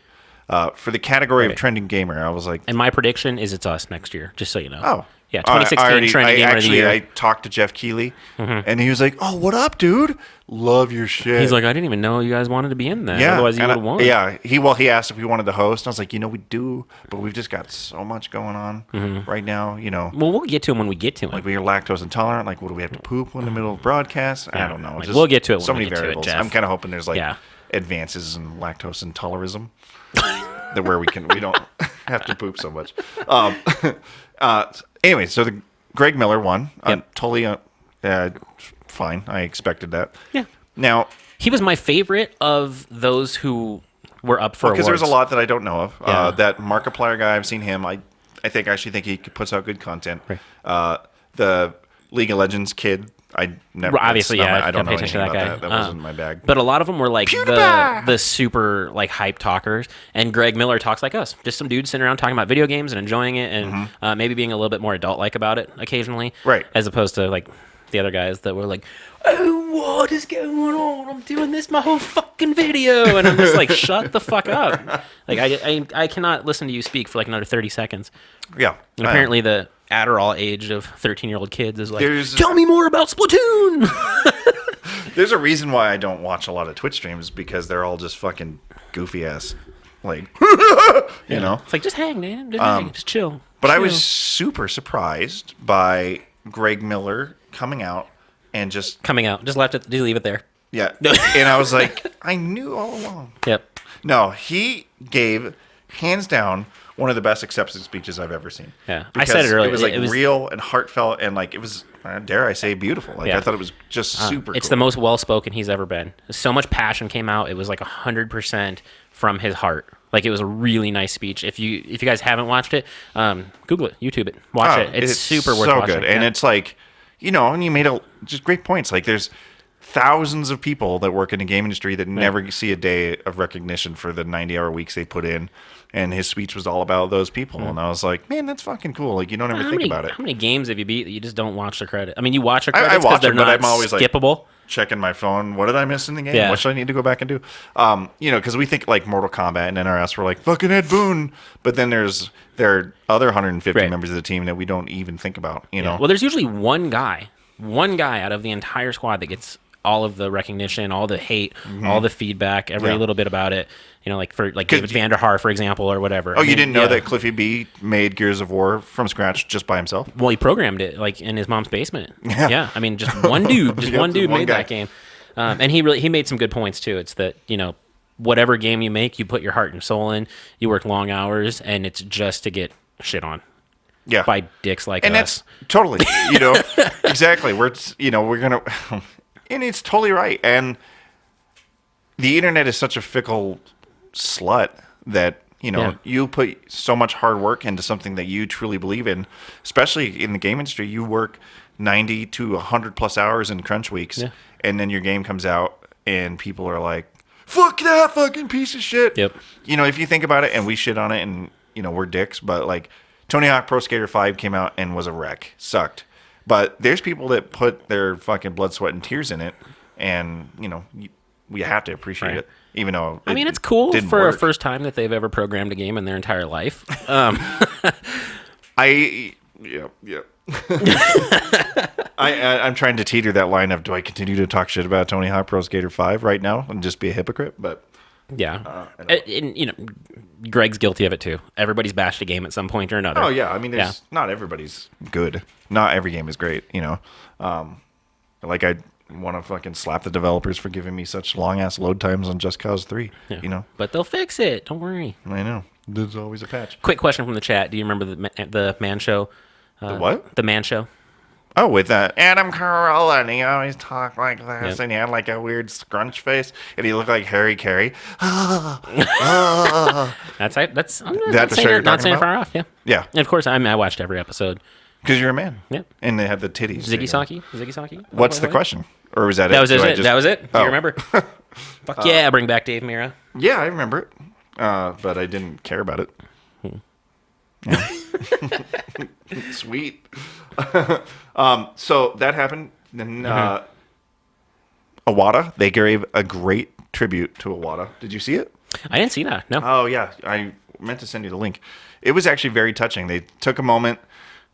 For the category of Okay. Trending Gamer, I was like, And my prediction is it's us next year, just so you know. oh. Yeah, 2016 Trending Gamer of the Year. I talked to Jeff Keighley, and he was like, "Oh, what up, dude? Love your shit." He's like, I didn't even know you guys wanted to be in that. "Yeah." Otherwise, you and would have won. Yeah, he asked if we wanted to host. And I was like, we do, but we've just got so much going on right now. Well, we'll get to him when we get to him. Like we are lactose intolerant. Like, what do we have to poop in the middle of broadcast? I don't know. like, Just we'll get to it So when we many get to it, variables. Jeff. I'm kind of hoping there's like Yeah. advances in lactose intolerism that where we don't have to poop so much. Anyway, so the Greg Miller won. Yep. Totally fine. I expected that. Yeah. Now, He was my favorite of those who were up for because awards. there's a lot that I don't know of. Yeah. That Markiplier guy, I've seen him. I actually think he puts out good content. Right. The League of Legends kid, I never. Obviously, that's not yeah, my- I don't gotta know pay attention anything to about that that. guy. That wasn't my bag. But a lot of them were like PewDiePie! the super like hype talkers, and Greg Miller talks like us, just some dudes sitting around talking about video games and enjoying it, and maybe being a little bit more adult like about it occasionally, Right. As opposed to like the other guys that were like, "Oh, what is going on? I'm doing this my whole fucking video," and I'm just like, "Shut the fuck up!" Like I cannot listen to you speak for like another 30 seconds. Yeah. And apparently the Adderall age of 13-year-old kids is like, There's- "Tell me more about Splatoon." There's a reason why I don't watch a lot of Twitch streams because they're all just fucking goofy ass, like, you know. It's like, just hang, man. Just hang. Just chill. But I Chill. was super surprised by Greg Miller coming out and just coming out. Just leave it there. yeah, and I was like, I knew all along. Yep. No, he gave hands down one of the best acceptance speeches I've ever seen. Yeah. I said Because it earlier. It was like It was- real and heartfelt, and like it was, dare I say, beautiful. Like Yeah. I thought it was just super. It's cool. the most well-spoken he's ever been. So much passion came out. It was like 100% from his heart. Like, it was a really nice speech. If you guys haven't watched it, Google it, YouTube it, watch it. It's super worth watching. good. And Yeah. it's like, and you made just great points. Like there's thousands of people that work in the game industry that never see a day of recognition for the 90-hour weeks they put in. And his speech was all about those people. And I was like, man, that's fucking cool. Like, you don't ever think about it. How many games have you beat that you just don't watch the credit? I mean, you watch the I credits watch because they're them, but not I'm always like, skippable. Checking my phone. What did I miss in the game? Yeah. What should I need to go back and do? Because we think like Mortal Kombat and NRS were like fucking Ed Boon, but then there are other 150 Right. members of the team that we don't even think about. You know, Well, there's usually one guy out of the entire squad that gets all of the recognition, all the hate, all the feedback, every Yeah. little bit about it. For David Vanderhaar, for example, or whatever. you didn't know that Cliffy B made Gears of War from scratch just by himself? Well, he programmed it like in his mom's basement. Yeah. I mean, just one dude, Yep, one dude one made guy. that game. And he made some good points too. It's that, whatever game you make, you put your heart and soul in. You work long hours, and it's just to get shit on Yeah. by dicks like And us. that's totally, exactly. We're going to, and it's totally right. And the internet is such a fickle slut that, Yeah. you put so much hard work into something that you truly believe in, especially in the game industry. You work 90 to 100 plus hours in crunch weeks, Yeah. and then your game comes out and people are like, fuck that fucking piece of shit. Yep. If you think about it, and we shit on it, and, we're dicks, but like Tony Hawk Pro Skater 5 came out and was a wreck. Sucked. But there's people that put their fucking blood, sweat, and tears in it, and, we have to appreciate Right. it, even though It's cool didn't for a work. first time that they've ever programmed a game in their entire life. Yeah. I'm trying to teeter that line of, do I continue to talk shit about Tony Hawk Pro Skater 5 right now and just be a hypocrite? But Yeah. Greg's guilty of it too. Everybody's bashed a game at some point or another. oh yeah, I mean, not everybody's good. Not every game is great. Like I want to fucking slap the developers for giving me such long ass load times on Just Cause 3. Yeah. But they'll fix it. Don't worry. I know. There's always a patch. Quick question from the chat. Do you remember the Man Show? The what? The Man Show. Oh, with that Adam Carolla, and he always talked like this, Yep. and he had like a weird scrunch face, and he looked like Harry Carey. That's I'm not That the saying, show you're not talking saying about? far off. Yeah. Yeah, And of course, I watched every episode. because you're a man. Yeah. And they have the titties. Ziggy Saki. What's the question? Or was that it? That was Do I it. just- That was it. Do Oh. you remember? Fuck yeah! Bring back Dave Mira. Yeah, I remember it. But I didn't care about it. Yeah. Sweet. So that happened. Then Iwata, they gave a great tribute to Iwata. Did you see it? I didn't see that. No. Oh, yeah. I meant to send you the link. It was actually very touching. They took a moment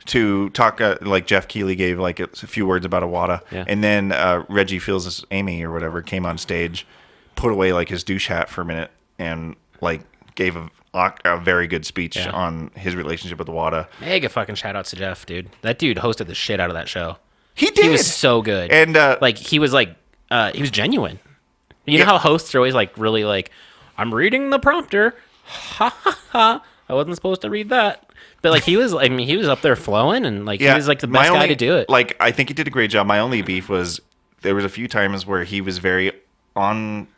to talk, like Jeff Keighley gave like a few words about Iwata. Yeah. And then Reggie Fils Amy or whatever came on stage, put away like his douche hat for a minute, and like gave a very good speech Yeah. on his relationship with Iwata. Mega fucking shout out to Jeff, dude. That dude hosted the shit out of that show. He did. He was so good. And he was genuine. You know how hosts are always like really like, I'm reading the prompter. Ha ha ha. I wasn't supposed to read that. But like he was up there flowing, and like he was like the best guy to do it. Like, I think he did a great job. My only beef was there was a few times where he was very on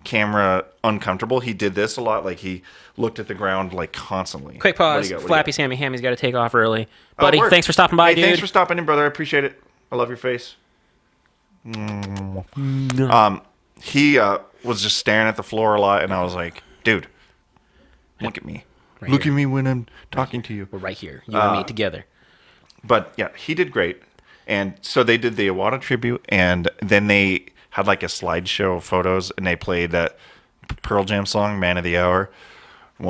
camera uncomfortable. He did this a lot. Like he looked at the ground like constantly. Quick What do pause. you got? What do you Flappy got? Sammy Hammy's got to take off early. Oh, Buddy, work. thanks for stopping by, Hey, dude. thanks for stopping in, brother. I appreciate it. I love your face. He was just staring at the floor a lot, and I was like, dude, look at me. Right Look here. at me when I'm talking to you. We're right here. You and me together. But yeah, he did great. And so they did the Iwata tribute, and then they had like a slideshow of photos, and they played that Pearl Jam song, Man of the Hour. You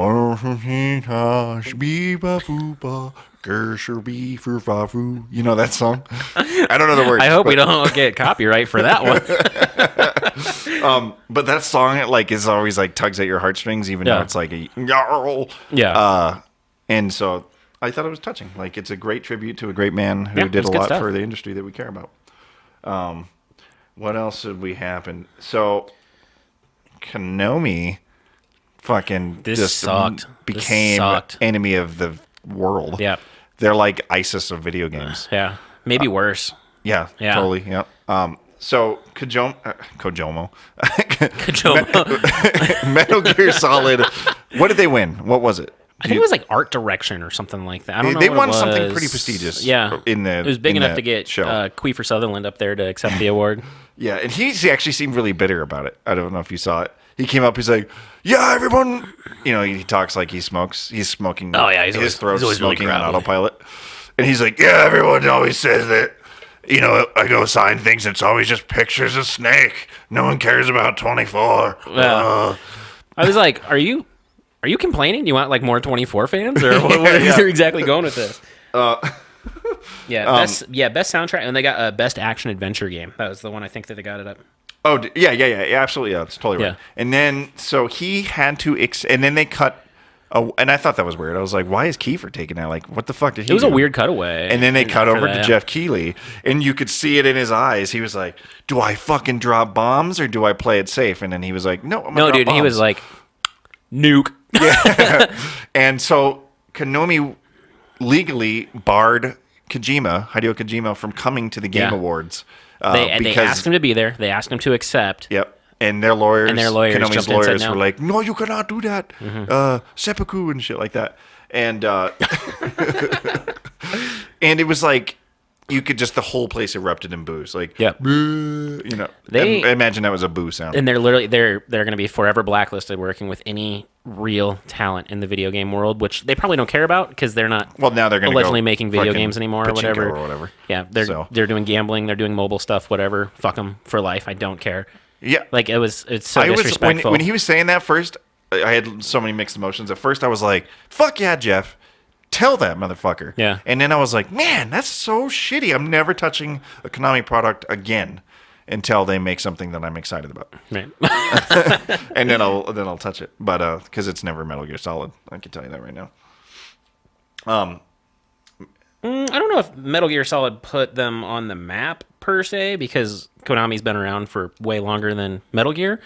know that song? I don't know the words. I hope we but- don't get copyright for that one. But that song, it like is always like tugs at your heartstrings, even though Yeah. it's like a yarl. Yeah. And so I thought it was touching. Like it's a great tribute to a great man who Yeah, did it's a good lot stuff. for the industry that we care about. What else did we happen? So Konami fucking This just sucked. This became sucked. enemy of the world. Yeah. They're like ISIS of video games. Yeah. Maybe worse. Yeah, Yeah. totally. Yeah. So Kojomo, Kojoma. Metal Gear Solid. What did they win? What was it? I think it was like art direction or something like that. I don't know. They what won it something was. pretty prestigious. Yeah. In the It was big in enough the to get show. Queefer Sutherland up there to accept the award. Yeah, and he actually seemed really bitter about it. I don't know if you saw it. He came up. He's like, "Yeah, everyone." You know, he talks like he smokes. He's smoking. Oh, yeah, he's his always- throat's he's always really smoking on gravelly. autopilot. And he's like, "Yeah, everyone always says that. You know, I go sign things. It's always just pictures of Snake. No one cares about 24." Yeah. I was like, Are you complaining? Do you want like more 24 fans, or what is Yeah. exactly going with this? Best soundtrack, and they got best action adventure game. That was the one I think that they got it up. Oh, yeah, absolutely. Yeah, that's totally right. Yeah. And then, so he had to, and then they cut Oh, and I thought that was weird. I was like, why is Kiefer taking that? Like, what the fuck did he It was do? a weird cutaway. And then they cut for over to that. Jeff Keighley, and you could see it in his eyes. He was like, do I fucking drop bombs or do I play it safe? And then he was like, no, I'm gonna No, drop dude, bombs. he was like, nuke. And so Konami legally barred Hideo Kojima, from coming to the Game Yeah. Awards. They asked him to be there. They asked him to accept. Yep. And their lawyers, Konami's jumped jumped in and lawyers said no. were like, no, you cannot do that. Seppuku and shit like that. And and it was like, you could just, the whole place erupted in boos. Like, Yep. "Boo," you know, They- imagine that was a boo sound. And they're going to be forever blacklisted working with any real talent in the video game world, which they probably don't care about because they're not Well, now they're going to allegedly making video games anymore or whatever. whatever. Yeah, they're So- they're doing gambling, they're doing mobile stuff, whatever. Fuck them for life. I don't care. Yeah. Like it's so I was disrespectful. when he was saying that first, I had so many mixed emotions. At first, I was like, "Fuck yeah, Jeff, tell that motherfucker." Yeah. And then I was like, "Man, that's so shitty. I'm never touching a Konami product again until they make something that I'm excited about, Right. and then I'll touch it." But because it's never Metal Gear Solid, I can tell you that right now. I don't know if Metal Gear Solid put them on the map per se, because Konami's been around for way longer than Metal Gear.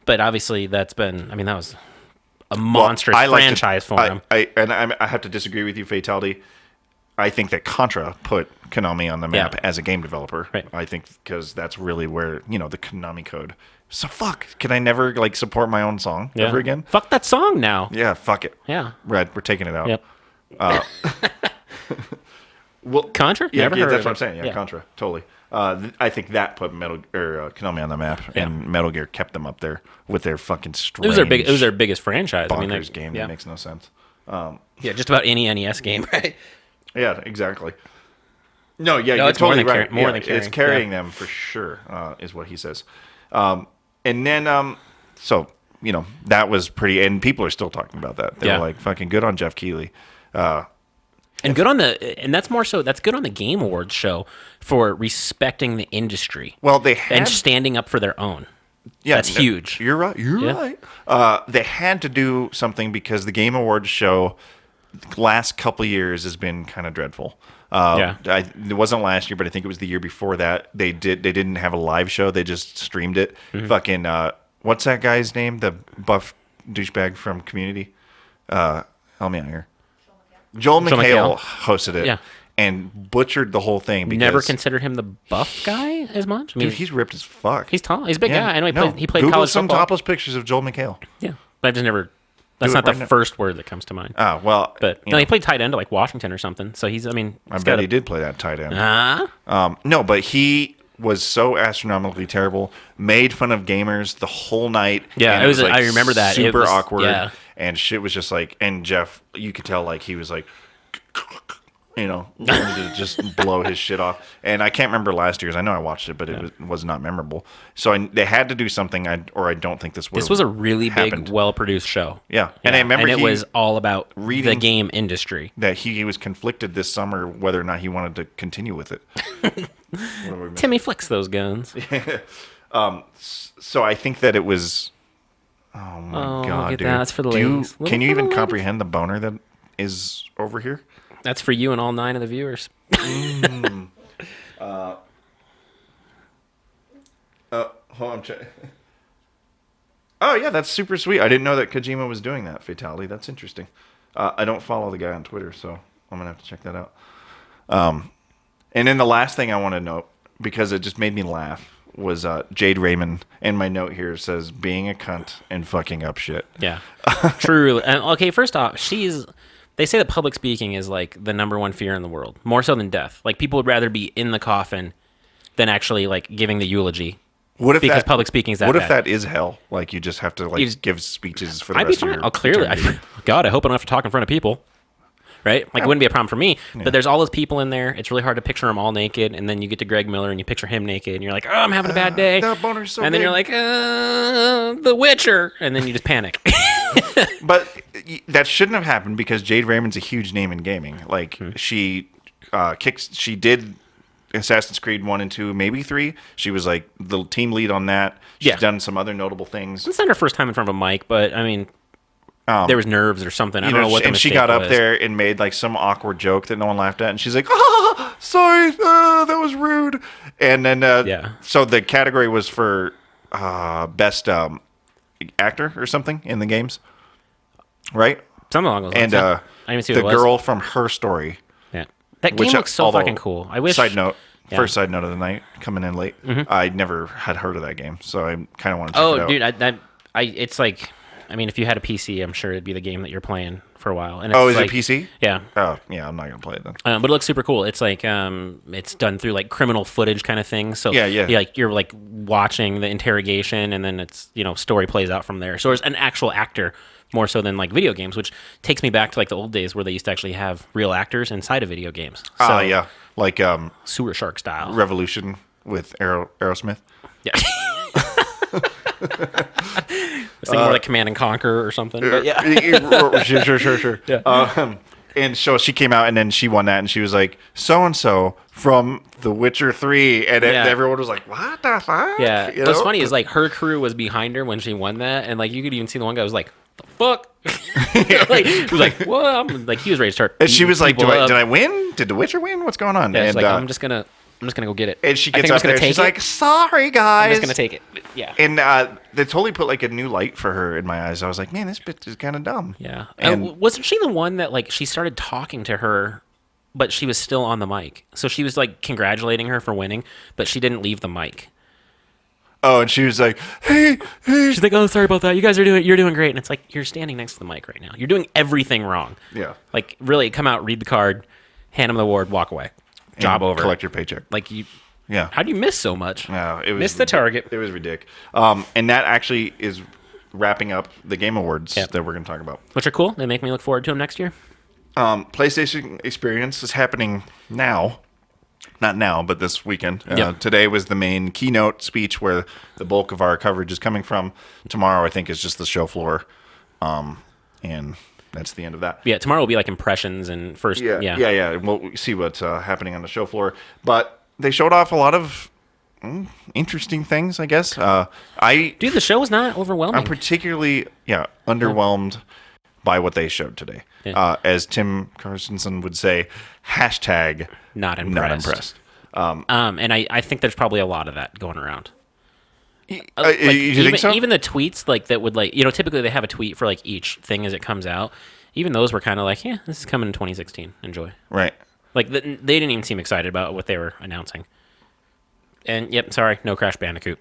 But obviously, that was a monstrous I like to- franchise for them. I have to disagree with you, Fatality. I think that Contra put Konami on the map Yeah. as a game developer. Right. I think because that's really where, the Konami code. So fuck, can I never like support my own song ever again? Fuck that song now. Yeah, fuck it. Yeah. Red, we're taking it out. Yep. Well, Contra? yeah, Never yeah, heard that's of what I'm it. saying. Yeah, Yeah. Contra, totally. I think that put Konami on the map, and Metal Gear kept them up there with their fucking strange. It was their biggest franchise. bonkers game yeah. that makes no sense. Yeah, just about any NES game, right? Yeah, exactly. No, yeah, No, you're it's more totally than right. more Yeah, than it's carrying. carrying Yeah. them for sure, is what he says. And then, so that was pretty, and people are still talking about that. They Yeah. were like, "Fucking good on Jeff Keighley." And that's more so, that's good on the Game Awards show for respecting the industry. Well, they had And standing up for their own. Yeah, That's huge. You're right. You're Yeah. right. They had to do something because the Game Awards show the last couple years has been kind of dreadful. It wasn't last year, but I think it was the year before that. They didn't have a live show. They just streamed it. Mm-hmm. Fucking what's that guy's name? The buff douchebag from Community. Help me out here. Joel McHale hosted it. Yeah. And butchered the whole thing. Because, Never considered him the buff guy as much. I mean, dude, he's ripped as fuck. he's tall. He's a big Yeah, guy. I know no. he played Google college some football. topless pictures of Joel McHale. Yeah, but I've just never. That's it not right the now. first word that comes to mind. Oh, well. But you no, know, he played tight end to like Washington or something. So he's. I mean, I bet he did play that tight end. Ah, No, but he was so astronomically terrible. Made fun of gamers the whole night. Yeah, and it was- I remember that. It Super was- awkward. yeah. And shit was just like. And Jeff, you could tell like he was like. Wanted to just blow his shit off. And I can't remember last year's. I know I watched it, but it was not memorable. So they had to do something. I don't think this would. this was a really happened. big, well-produced show. Yeah, and I remember it he- was all about the reading- game industry. that he was conflicted this summer whether or not he wanted to continue with it. Timmy flicks those guns. So I think that it was. Oh my Oh, god, look at dude! that. That's for the Do you- ladies. Can you For the even ladies. comprehend the boner that is over here? That's for you and all 9 of the viewers. Hold on, check. Oh yeah, that's super sweet. I didn't know that Kojima was doing that fatality. That's interesting. I don't follow the guy on Twitter, so I'm gonna have to check that out. And then the last thing I want to note, because it just made me laugh, was Jade Raymond. And my note here says being a cunt and fucking up shit. Yeah, true. And okay, first off, they say that public speaking is like the number one fear in the world, more so than death. Like people would rather be in the coffin than actually like giving the eulogy. What if Because that, public speaking is that What if bad. that is hell? Like you just have to like You just- give speeches for the I'd be rest of fine. your Oh, clearly. eternity. God, I hope I don't have to talk in front of people. Right? Like, it wouldn't be a problem for me. But there's all those people in there. It's really hard to picture them all naked. And then you get to Greg Miller and you picture him naked. And you're like, oh, I'm having a bad day. that boner's so and then big. you're like, The Witcher. And then you just panic. But that shouldn't have happened because Jade Raymond's a huge name in gaming. Like she did Assassin's Creed 1 and 2, maybe 3. She was like the team lead on that. She's Yeah. done some other notable things. It's not her first time in front of a mic, but I mean, there was nerves or something. I don't know what the and she mistake got up was. there and made like some awkward joke that no one laughed at, and she's like, "Oh, sorry, that was rude." And then, so the category was for best actor or something in the games, right? Something along those lines. And I didn't even see the what it was. girl from Her Story. Yeah, that game looks so although, fucking cool. I wish. Side note. Yeah. First side note of the night, coming in late. I never had heard of that game, so I kind of want to check it Oh, out. dude, it's like, I mean, if you had a PC, I'm sure it'd be the game that you're playing for a while. And it's Is like, it PC? Yeah. Oh, yeah, I'm not going to play it then. But it looks super cool. It's like it's done through like criminal footage kind of thing. So Yeah. you're like watching the interrogation, and then it's story plays out from there. So there's an actual actor more so than like video games, which takes me back to like the old days where they used to actually have real actors inside of video games. So, Yeah, like Sewer Shark style. Revolution with Aerosmith. Yeah. It's like more like Command and Conquer or something. But yeah. Sure. Yeah. And so she came out, and then she won that, and she was like, so-and-so from The Witcher 3, and everyone was like, what the fuck? Yeah. You What's know? funny is like her crew was behind her when she won that, and like you could even see the one guy was like, the fuck? Like, he was like, well, I'm like, he was ready to start. And she was like, beating people did up. I win? Did The Witcher win? What's going on? Yeah, she's and like, I'm just gonna go get it. and she I gets think I'm up just gonna there, take she's it. like, sorry, guys. I'm just gonna take it. Yeah. And they totally put like a new light for her in my eyes. I was like, man, this bitch is kind of dumb. Yeah. And Wasn't she the one that like she started talking to her, but she was still on the mic? So she was like congratulating her for winning, but she didn't leave the mic. and she was like, hey. She's like, oh, sorry about that. You're doing great. And it's like, you're standing next to the mic right now. You're doing everything wrong. Yeah. Like, really, come out, read the card, hand him the award, walk away. Job And over. Collect your paycheck. Like, you. Yeah. How'd you miss so much? No, it was Missed the target. It was ridiculous. And that actually is wrapping up the Game Awards that we're going to talk about. Which are cool. They make me look forward to them next year. PlayStation Experience is happening now. Not now, but this weekend. Yep. Today was the main keynote speech where the bulk of our coverage is coming from. Tomorrow, I think, is just the show floor. And that's the end of that. Yeah, tomorrow will be like impressions and first. Yeah. We'll see what's happening on the show floor. But they showed off a lot of interesting things, I guess. Dude, the show was not overwhelming. I'm particularly underwhelmed by what they showed today. Yeah. As Tim Carstensen would say, hashtag not impressed. not impressed. And I think there's probably a lot of that going around. You even, think so? Even the tweets like that would like typically they have a tweet for like each thing as it comes out. Even those were kind of like, yeah, this is coming in 2016. Enjoy. Right. Like they didn't even seem excited about what they were announcing. And yep, sorry, no Crash Bandicoot.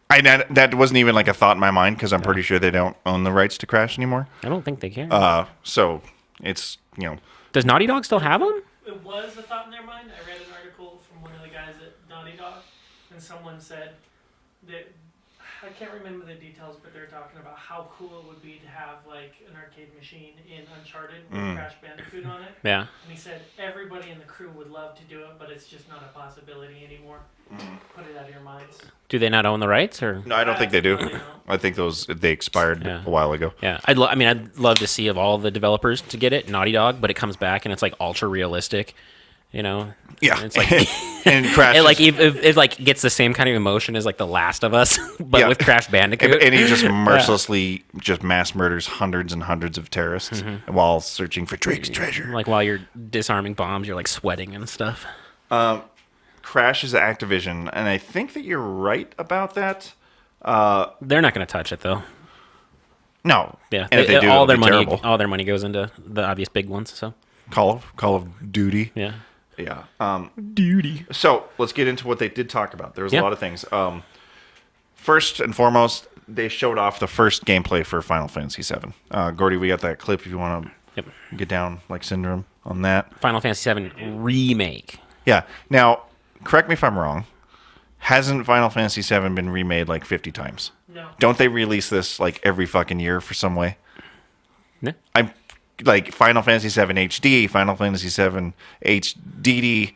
That wasn't even like a thought in my mind because I'm pretty sure they don't own the rights to Crash anymore. I don't think they care. So it's Does Naughty Dog still have them? It was a thought in their mind. I read an article from one of the guys at Naughty Dog, and someone said that I can't remember the details, but they're talking about how cool it would be to have like an arcade machine in Uncharted with Crash Bandicoot on it. Yeah. And he said everybody in the crew would love to do it, but it's just not a possibility anymore. Put it out of your minds. Do they not own the rights or? no, I don't think they do. Absolutely not. I think they expired a while ago. Yeah, I'd love to see of all the developers to get it, Naughty Dog, but it comes back and it's like ultra realistic, Yeah, it's like and Crash it like just- it like gets the same kind of emotion as like The Last of Us, but with Crash Bandicoot. and he just mercilessly just mass murders hundreds and hundreds of terrorists while searching for Drake's treasure. Like while you're disarming bombs, you're like sweating and stuff. Crash is Activision, and I think that you're right about that. They're not going to touch it though. No, Yeah, and if they do, all it'll their be money, terrible. all their money goes into the obvious big ones. So Call of Duty. yeah, Yeah. Duty. So let's get into what they did talk about. There was Yeah. a lot of things. First and foremost, they showed off the first gameplay for Final Fantasy VII. Gordy, we got that clip if you want to get down like Syndrome on that. Final Fantasy VII remake. Yeah. Now, correct me if I'm wrong. Hasn't Final Fantasy VII been remade like 50 times? No. Don't they release this like every fucking year for some way? Yeah. I'm like Final Fantasy VII HD, Final Fantasy VII HDD.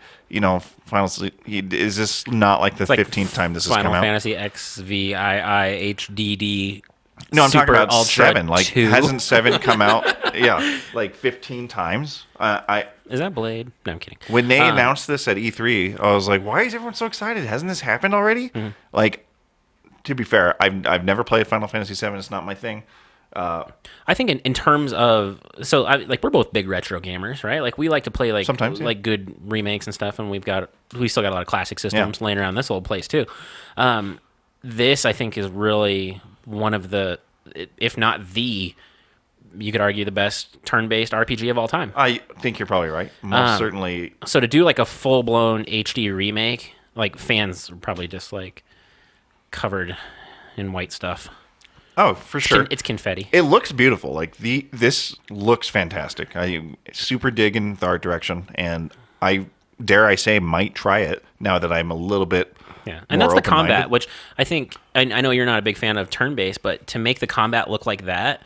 Is this not like the It's like 15th time this has Final come out? Fantasy XVII HDD. No, I'm talking Super about Ultra 7. Like, 2. hasn't 7 come out? Yeah, like 15 times. Is that Blade? No, I'm kidding. When they announced this at E3, I was like, why is everyone so excited? Hasn't this happened already? Like, to be fair, I've never played Final Fantasy VII. It's not my thing. I think in terms of we're both big retro gamers, right? Like we like to play like Sometimes, yeah. like good remakes and stuff, and we still got a lot of classic systems laying around this old place too. This I think is really one of the, if not the, you could argue the best turn-based RPG of all time. I think you're probably right. Most certainly. So to do like a full-blown HD remake, like fans are probably just like covered in white stuff. Oh, for sure. It's confetti. It looks beautiful. Like this looks fantastic. I super digging the art direction, and I dare I say might try it now that I'm a little bit. Yeah, and more that's the open-minded. combat, which I think. I know you're not a big fan of turn-based, but to make the combat look like that,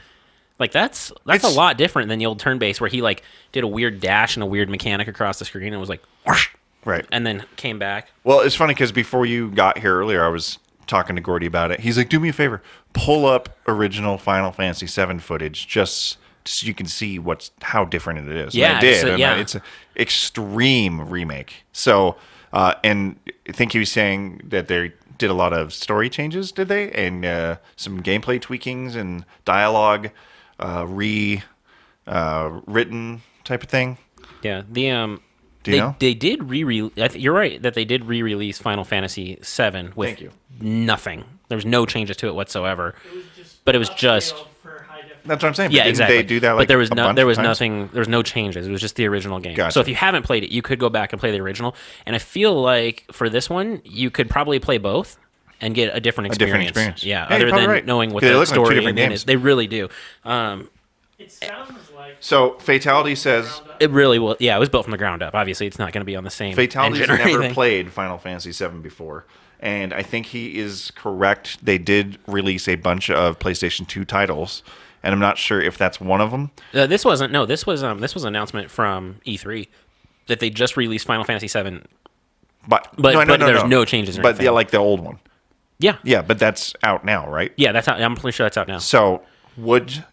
like that's a lot different than the old turn-based where he like did a weird dash and a weird mechanic across the screen and was like, whoosh, Right. and then came back. Well, it's funny because before you got here earlier, I was talking to Gordy about it. He's like, "Do me a favor, pull up original Final Fantasy VII footage, just so you can see how different it is." Yeah, and I did. so, and yeah. It's an extreme remake. So, and I think he was saying that they did a lot of story changes, did they? And some gameplay tweakings and dialogue written type of thing. Yeah, Do you know? they did re-release. You're right that they did re-release Final Fantasy VII with Thank you. nothing. There was no changes to it whatsoever. But it was upscaled just for high definition. That's what I'm saying. Yeah, But didn't exactly. They do that. Like, but there was a bunch there of was times? nothing. There was no changes. It was just the original game. Gotcha. So if you haven't played it, you could go back and play the original. And I feel like for this one, you could probably play both and get a different experience. Yeah, Yeah, you're other probably than right. knowing what They the look like two story different and games. is. They really do. It sounds like So Fatality says It really will. Yeah, it was built from the ground up. Obviously, it's not going to be on the same Fatality's engine or never anything. played Final Fantasy VII before, and I think he is correct. They did release a bunch of PlayStation 2 titles, and I'm not sure if that's one of them. This wasn't. No, this was an announcement from E3 that they just released Final Fantasy VII. But there's no changes or But anything. yeah, like the old one. Yeah, Yeah, but that's out now, right? yeah. That's out. I'm pretty sure that's out now. So would,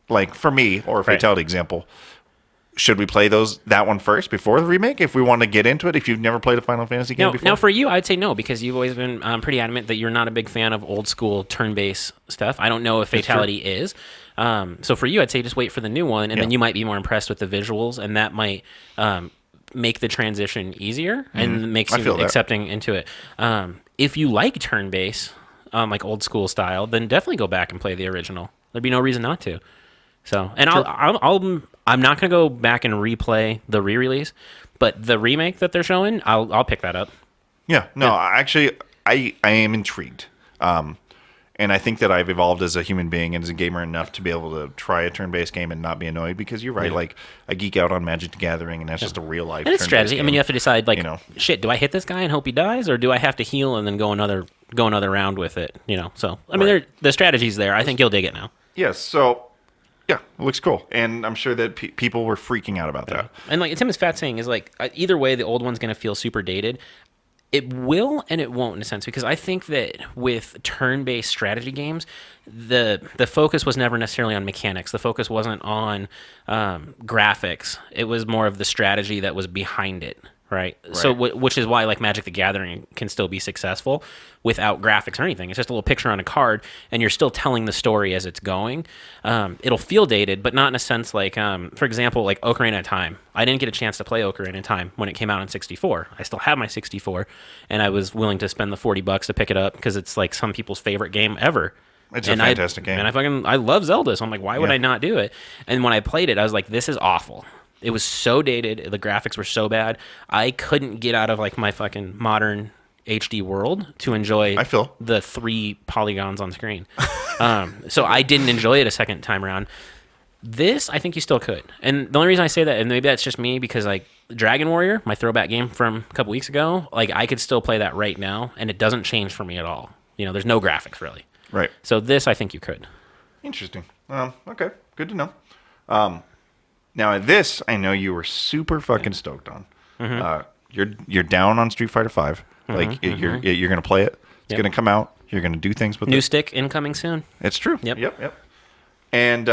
like, for me or Fatality example, should we play that one first before the remake if we want to get into it? If you've never played a Final Fantasy game before, Now, for you, I'd say no because you've always been pretty adamant that you're not a big fan of old school turn-based stuff. I don't know if Fatality is. So for you, I'd say just wait for the new one, and then you might be more impressed with the visuals, and that might make the transition easier and makes I you feel that. accepting into it. If you like turn-based, like old school style, then definitely go back and play the original. There'd be no reason not to. So, and I'm not gonna go back and replay the re-release, but the remake that they're showing, I'll pick that up. yeah, no, actually, I am intrigued. And I think that I've evolved as a human being and as a gamer enough to be able to try a turn-based game and not be annoyed because you're right. Yeah. Like, I geek out on Magic the Gathering, and that's just a real life. And it's turn-based strategy. I game. mean, you have to decide, like, You know. shit, do I hit this guy and hope he dies, or do I have to heal and then go another round with it? You know, so I mean, Right. the strategy's there. I think you'll dig it now. Yes, so yeah, it looks cool, and I'm sure that people were freaking out about that. And like Tim is fat saying is like either way, the old one's gonna feel super dated. It will and it won't in a sense because I think that with turn-based strategy games, the focus was never necessarily on mechanics. The focus wasn't on graphics. It was more of the strategy that was behind it, right? So which is why like Magic the Gathering can still be successful without graphics or anything. It's just a little picture on a card, and you're still telling the story as it's going. It'll feel dated, but not in a sense like, for example, like Ocarina of Time. I didn't get a chance to play Ocarina of Time when it came out on 64. I still have my 64, and I was willing to spend the $40 to pick it up because it's like some people's favorite game ever. It's a fantastic game. And I love Zelda, so I'm like, why would Yeah. I not do it? And when I played it, I was like, this is awful. It was so dated. The graphics were so bad. I couldn't get out of like my fucking modern HD world to enjoy I feel. the 3 polygons on screen. So I didn't enjoy it a second time around. This, I think you still could. And the only reason I say that, and maybe that's just me, because like Dragon Warrior, my throwback game from a couple weeks ago, like I could still play that right now, and it doesn't change for me at all. You know, there's no graphics really. Right. So this, I think you could. Interesting. Okay. Good to know. Now this, I know you were super fucking stoked on. You're down on Street Fighter V. You're gonna play it. It's Yep. gonna come out. You're gonna do things with New it. stick incoming soon. It's true. Yep. And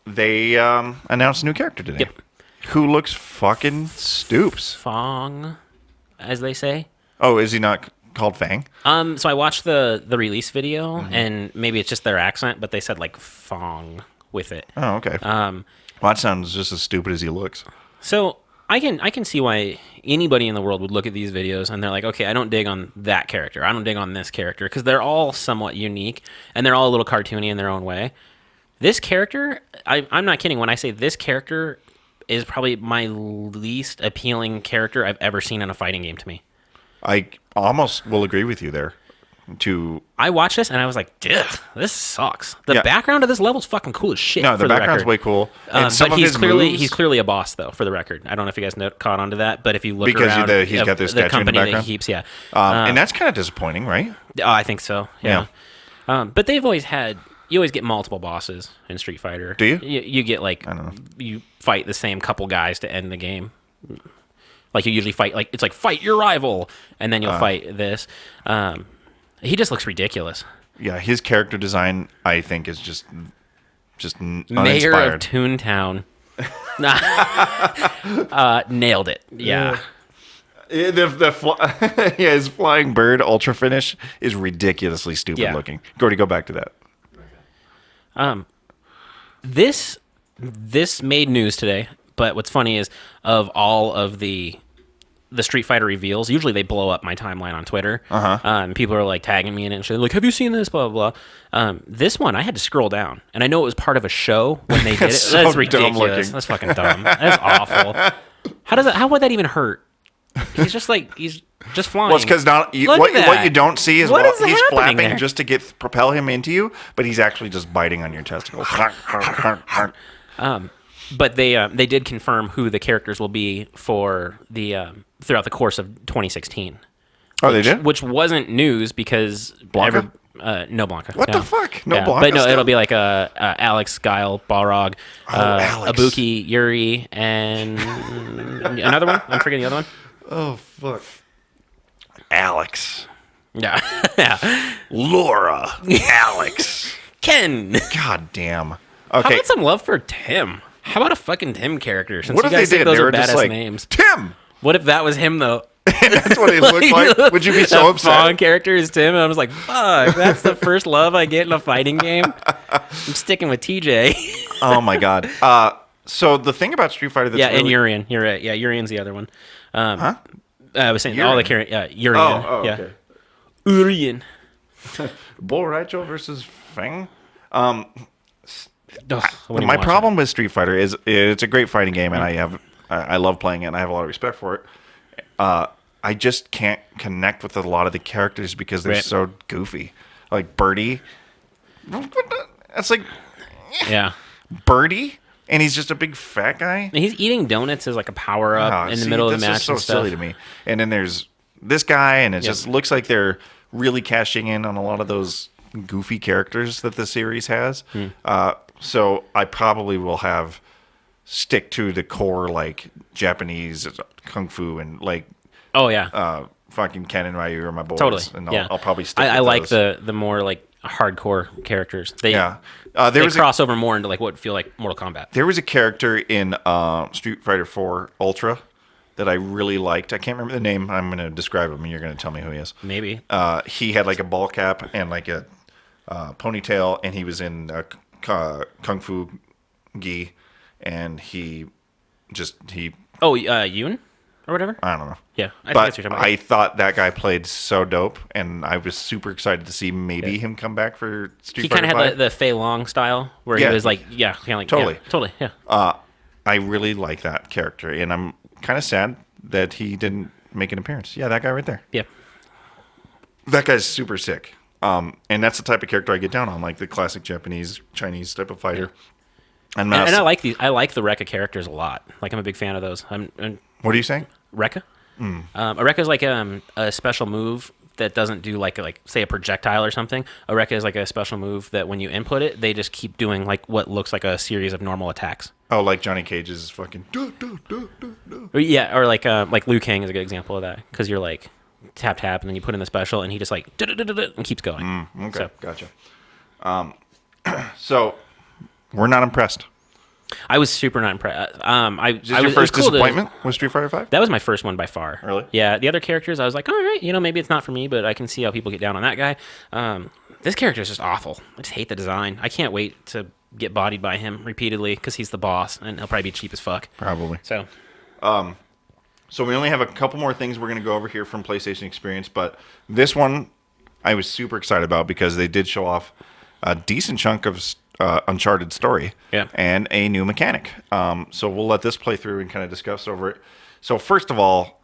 they announced a new character today. Yep. Who looks fucking stoops. Fong, as they say. Oh, is he not called Fang? So I watched the release video, and maybe it's just their accent, but they said like Fong with it. Oh, okay. Well, that sounds just as stupid as he looks. So I can see why anybody in the world would look at these videos and they're like, okay, I don't dig on that character. I don't dig on this character, because they're all somewhat unique and they're all a little cartoony in their own way. This character, I'm not kidding when I say this character is probably my least appealing character I've ever seen in a fighting game to me. I almost will agree with you there. I watched this and I was like, ugh, this sucks. The background of this level is fucking cool as shit. No, the background's way cool. And some but of his moves, he's clearly a boss, though, for the record. I don't know if you guys caught on to that, but if you look because around, he's got this the statue in the company that background. he keeps, and that's kind of disappointing, right? I think so. Yeah. But they've always had. You always get multiple bosses in Street Fighter. Do you? You get like, I don't know. You fight the same couple guys to end the game. Like you usually fight, like it's like fight your rival, and then you'll fight this. He just looks ridiculous. Yeah, his character design, I think, is just Mayor uninspired. of Toontown. Nailed it. Yeah. His flying bird ultra finish is ridiculously stupid looking. Gordy, go back to that. This made news today, but what's funny is of all of the Street Fighter reveals, usually they blow up my timeline on Twitter. People are like tagging me in it and shit, like, have you seen this? Blah, blah, blah. This one, I had to scroll down. And I know it was part of a show when they did it. So That's ridiculous. dumb looking. That's fucking dumb. That's awful. How would that even hurt? He's just flying. Well, it's because what you don't see is What is he's happening flapping there? just to propel him into you, but he's actually just biting on your testicles. But they did confirm who the characters will be for the throughout the course of 2016. Oh, they did? Which wasn't news because Blanca? No Blanca. What no. the fuck? No Yeah, Blanca but no, still? it'll be like Alex, Guile, Balrog, Alex. Ibuki, Yuri, and another one. I'm forgetting the other one. Oh, fuck. Alex. Yeah, yeah. Laura. Alex. Ken. God damn. How Okay. about some love for Tim? How about a fucking Tim character? Since What you if they guys think did? those They are were just badass like, names. Tim! What if that was him though? That's what he looked like. Would you be so The upset? Fong character is Tim, and I was like, "Fuck, that's the first love I get in a fighting game." I'm sticking with TJ. Oh, my God. So the thing about Street Fighter that's And really... Urian. You're right. Yeah, Urian's the other one. Huh? I was saying all the characters. Urian. Oh, yeah. okay. Urian. Bull Raicho versus Fang? Ugh, I wouldn't even My watch problem with Street Fighter is it's a great fighting game, and I love playing it, and I have a lot of respect for it. I just can't connect with a lot of the characters because they're Right. so goofy. Like Birdie. That's like that. Yeah. Birdie, and he's just a big fat guy. And he's eating donuts as like a power up in the middle of the match. That's just so and stuff. silly to me. And then there's this guy, and it Yep. just looks like they're really cashing in on a lot of those goofy characters that the series has. So I probably will stick to the core like Japanese kung fu and like Oh yeah. fucking Ken and Ryu are my boys. Totally. And Yeah. I'll probably stick. I with like those. the more like hardcore characters. They There they was cross over more into like what would feel like Mortal Kombat. There was a character in Street Fighter 4 Ultra that I really liked. I can't remember the name. I'm going to describe him, and you're going to tell me who he is. Maybe. He had like a ball cap and like a ponytail, and he was in kung fu gi, and he. Oh, Yoon or whatever. I don't know. Yeah, I think that's But what you're talking about. I thought that guy played so dope, and I was super excited to see maybe him come back for Street He Fighter kind of had 5. the Fei Long style where Yeah. he was like, yeah, kind of like Totally. yeah, totally, yeah. I really like that character, and I'm kind of sad that he didn't make an appearance. Yeah, that guy right there. Yeah. That guy's super sick. And that's the type of character I get down on, like the classic Japanese, Chinese type of fighter. And I like these. I like the Rekka characters a lot. Like I'm a big fan of those. What are you saying? Rekka. A Rekka is like a special move that doesn't do like say a projectile or something. A Rekka is like a special move that when you input it, they just keep doing like what looks like a series of normal attacks. Oh, like Johnny Cage's fucking. Or, yeah, or like Liu Kang is a good example of that because you're like tap tap and then you put in the special and he just like and keeps going. Okay, So- gotcha. So we're not impressed. I was super not impressed. Is this your first disappointment with Street Fighter 5? That was my first one by far. Really? Yeah. The other characters, I was like, all right, maybe it's not for me, but I can see how people get down on that guy. This character is just awful. I just hate the design. I can't wait to get bodied by him repeatedly because he's the boss, and he'll probably be cheap as fuck. Probably. So, So we only have a couple more things we're going to go over here from PlayStation Experience, but this one I was super excited about because they did show off a decent chunk of Uncharted story and a new mechanic. So we'll let this play through and kind of discuss over it. So first of all,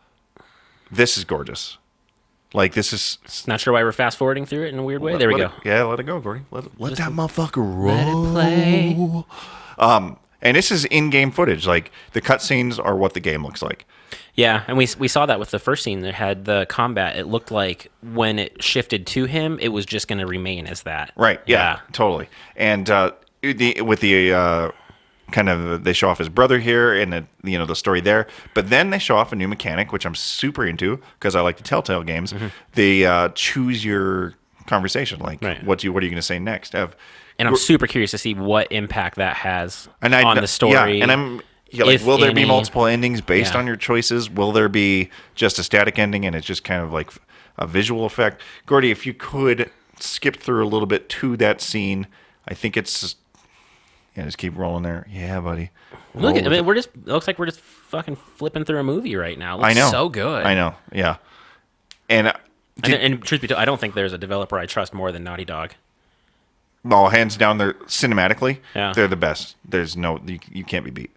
this is gorgeous. Like, this is... not sure why we're fast forwarding through it in a weird way. There we go. Let it go, Gordy. Let that motherfucker Let roll. it play. And this is in-game footage. Like, the cutscenes are what the game looks like. Yeah, and we saw that with the first scene that had the combat. It looked like when it shifted to him, it was just going to remain as that. Right. Yeah. Totally. And kind of they show off his brother here and the story there, but then they show off a new mechanic, which I'm super into because I like the Telltale games. Mm-hmm. They choose your conversation, like Right. what are you going to say next? And I'm super curious to see what impact that has on the story. Yeah, and I'm. Yeah, like, if will there be any. multiple endings based Yeah. on your choices? Will there be just a static ending and it's just kind of like a visual effect? Gordy, if you could skip through a little bit to that scene, I think it's... Yeah, just keep rolling there. Yeah, buddy. Look, Roll with it. it looks like we're just fucking flipping through a movie right now. It I looks know. so good. I know, yeah. And, And truth be told, I don't think there's a developer I trust more than Naughty Dog. well, hands down, they're cinematically, Yeah. they're the best. There's no... You can't be beat.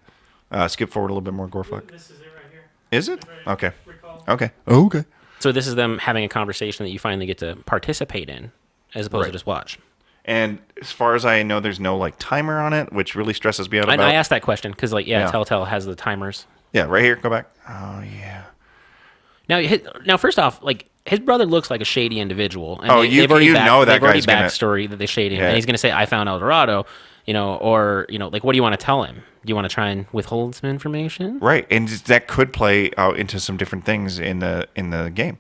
Skip forward a little bit more, Gorfuck. This is it right here. Is it? If I Okay. recall. Okay. Okay. So this is them having a conversation that you finally get to participate in, as opposed to Right. just watch. And as far as I know, there's no like timer on it, which really stresses me out And about. I asked that question because, Yeah. Telltale has the timers. Yeah, right here. Go back. Oh yeah. Now, first off, like his brother looks like a shady individual. And Oh, you know that they've already guy's gonna- backstory that they shady him, Yeah. and he's going to say, "I found El Dorado," or like, what do you want to tell him? Do you want to try and withhold some information? Right, and that could play out into some different things in the game.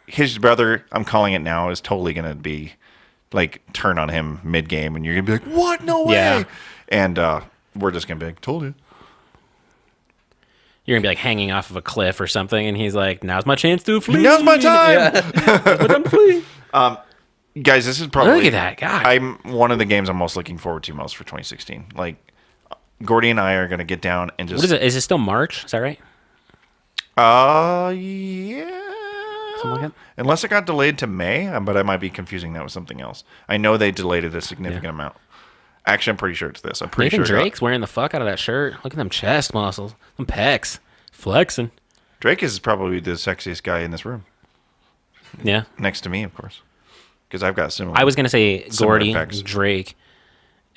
His brother, I'm calling it now, is totally gonna be like turn on him mid game, and you're gonna be like, "What? No way!" Yeah. And we're just gonna be like, "Told you." You're gonna be like hanging off of a cliff or something, and he's like, "Now's my chance to flee. Now's my time. But I'm fleeing." Guys, this is probably Look at that guy. I'm one of the games I'm most looking forward to most for 2016. Like, Gordy and I are gonna get down and just. What is it? Is it still March? Is that right? Yeah. Something like that? Unless it got delayed to May, but I might be confusing that with something else. I know they delayed it a significant amount. Actually, I'm pretty sure it's this. I'm pretty Nathan sure Drake's wearing the fuck out of that shirt. Look at them chest muscles, them pecs, flexing. Drake is probably the sexiest guy in this room, Yeah. next to me, of course, because I've got similar. I was gonna say Similar Gordy, pecs. Drake,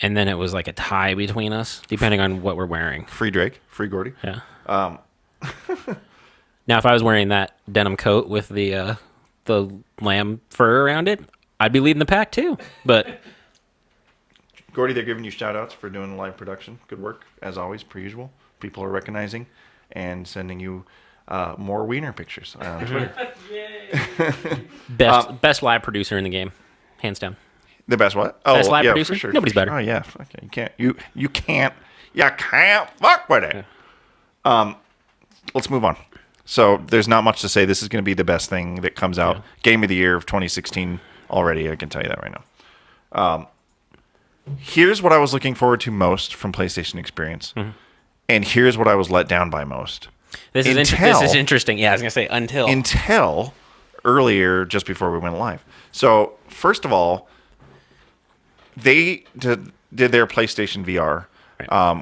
and then it was like a tie between us, depending on what we're wearing. free Drake, free Gordy. Yeah. Now, if I was wearing that denim coat with the lamb fur around it, I'd be leading the pack too. But Gordy, they're giving you shout outs for doing live production. Good work, as always, per usual. People are recognizing and sending you more wiener pictures on Twitter. Yay. best live producer in the game, hands down. The best what? Oh, Best live yeah, producer? for sure. Nobody's better. Oh yeah, okay. You can't fuck with it. Let's move on. So there's not much to say. This is going to be the best thing that comes out. Game of the year of 2016 already. I can tell you that right now. Here's what I was looking forward to most from PlayStation Experience, and here's what I was let down by most. This is interesting. Yeah, I was gonna say Until earlier, just before we went live. So first of all, they did their PlayStation VR,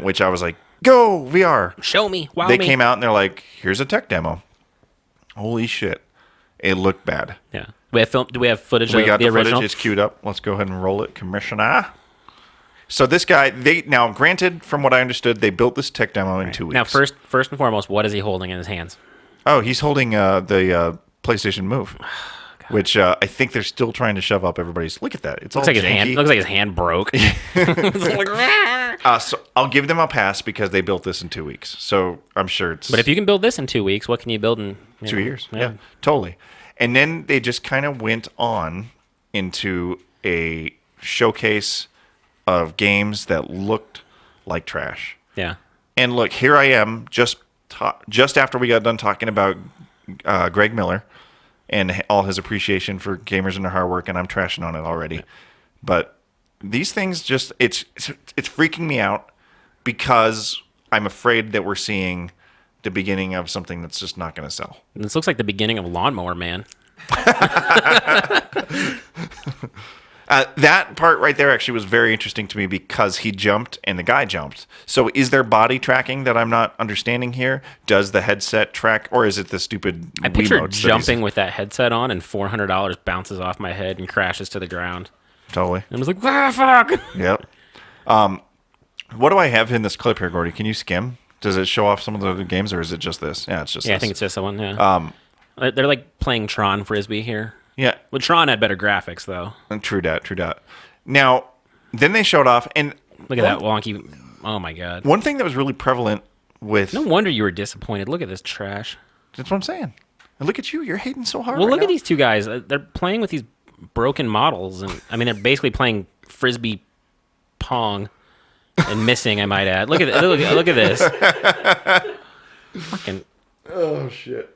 which I was like, "Go VR!" Show me. Wow They me. came out and they're like, "Here's a tech demo." Holy shit! It looked bad. Yeah. Do we have footage We of got the the original? footage. It's queued up. Let's go ahead and roll it, Commissioner. So this guy, now granted, from what I understood, they built this tech demo in 2 weeks. Now, first and foremost, what is he holding in his hands? Oh, he's holding the PlayStation Move, which I think they're still trying to shove up everybody's. Look at that! It's Looks all like his hand. janky. Looks like his hand broke. So I'll give them a pass because they built this in 2 weeks. So I'm sure it's. But if you can build this in 2 weeks, what can you build in 2 years. Yeah, totally. And then they just kind of went on into a showcase of games that looked like trash. Yeah. And look, here I am, just after we got done talking about Greg Miller and all his appreciation for gamers and their hard work, and I'm trashing on it already. But these things just it's freaking me out because I'm afraid that we're seeing the beginning of something that's just not going to sell. This looks like the beginning of Lawnmower Man. That part right there actually was very interesting to me because he jumped and the guy jumped. So is there body tracking that I'm not understanding here? Does the headset track, or is it the stupid I picture Wiimotes that jumping with that headset on and $400 bounces off my head and crashes to the ground. Totally. And I was like, ah, fuck. Yep. What do I have in this clip here, Gordy? Can you skim? Does it show off some of the other games, or is it just this? Yeah, it's just Yeah, this. I think it's just the one, yeah. They're like playing Tron Frisbee here. Yeah. Well, Tron had better graphics, though. True dat. Now, then they showed off, and Look at that wonky... Oh, my God. one thing that was really prevalent with... No wonder you were disappointed. Look at this trash. That's what I'm saying. And look at you. You're hating so hard Well, right look now. at these two guys. They're playing with these broken models. And I mean, they're basically playing Frisbee Pong and missing, I might add. Look at look at this. Fucking... Oh, shit.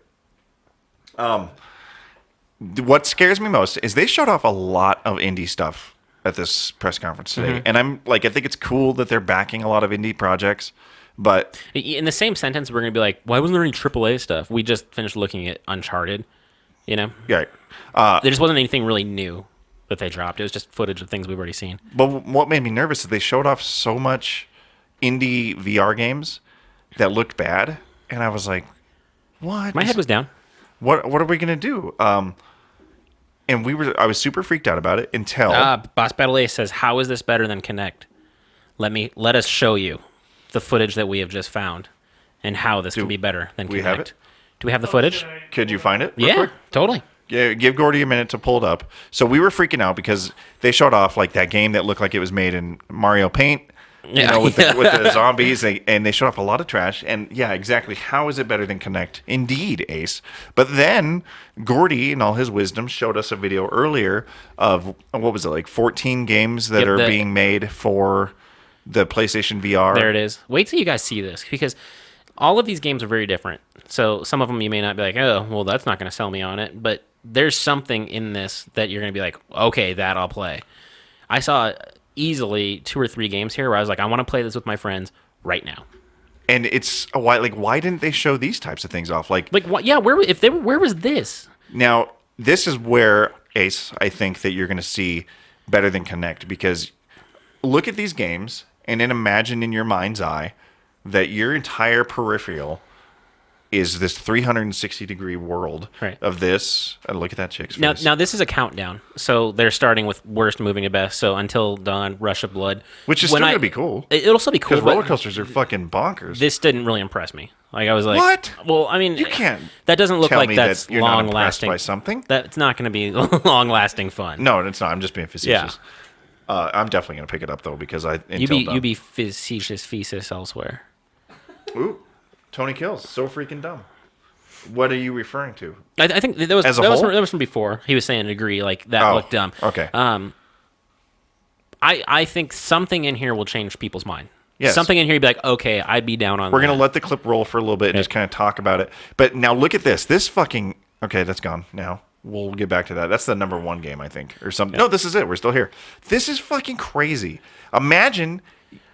What scares me most is they showed off a lot of indie stuff at this press conference today. And I'm like, I think it's cool that they're backing a lot of indie projects, but In the same sentence, we're going to be like, why wasn't there any AAA stuff? We just finished looking at Uncharted, you know? yeah. There just wasn't anything really new that they dropped. It was just footage of things we've already seen. But what made me nervous is they showed off so much indie VR games that looked bad, and I was like, what? My head was down. What are we going to do? And I was super freaked out about it until Boss Battle Ace says, how is this better than Kinect? Let us show you the footage that we have just found and how this can be better than Kinect. we have it? Do we have the footage? Could you find it? real Yeah, quick? totally. Yeah, give Gordy a minute to pull it up. So we were freaking out because they showed off like that game that looked like it was made in Mario Paint, you know, with the zombies, and they showed off a lot of trash. And yeah, exactly. How is it better than Kinect? Indeed, Ace. But then Gordy, in all his wisdom, showed us a video earlier of what was it, like 14 games that are being made for the PlayStation VR. There it is. Wait till you guys see this, because all of these games are very different. So some of them you may not be like, oh, well, that's not going to sell me on it. But there's something in this that you're going to be like, okay, that I'll play. I saw easily 2 or 3 games here where I was like, I want to play this with my friends right now. And it's why didn't they show these types of things off? Like what? Yeah, where was this? now, this is where Ace, I think that you're going to see better than Kinect, because look at these games and then imagine in your mind's eye that your entire peripheral is this 360-degree world Right. of this. And look at that chick's face. Now this is a countdown. So they're starting with worst moving to best. So Until Dawn, Rush of Blood, Which is still going to be cool. It'll still be cool. Because but roller coasters are fucking bonkers. This didn't really impress me. Like I was like, What? Well, I mean, You can't That doesn't look tell like me that's that you're not long impressed lasting by something. That's not going to be long lasting fun. No, it's not. I'm just being facetious. I'm definitely going to pick it up, though, because you be facetious feces elsewhere. Ooh, Tony Kills. So freaking dumb. What are you referring to? I think that was As a that was, whole? from, that was from before. He was saying agree, like that looked dumb. Okay. I think something in here will change people's mind. Yes. Something in here you'd be like, okay, I'd be down on We're that. going to let the clip roll for a little bit and just kind of talk about it. But now look at this. This fucking... Okay, that's gone now. We'll get back to that. That's the number 1 game, I think. Or something. No, this is it. We're still here. This is fucking crazy. Imagine...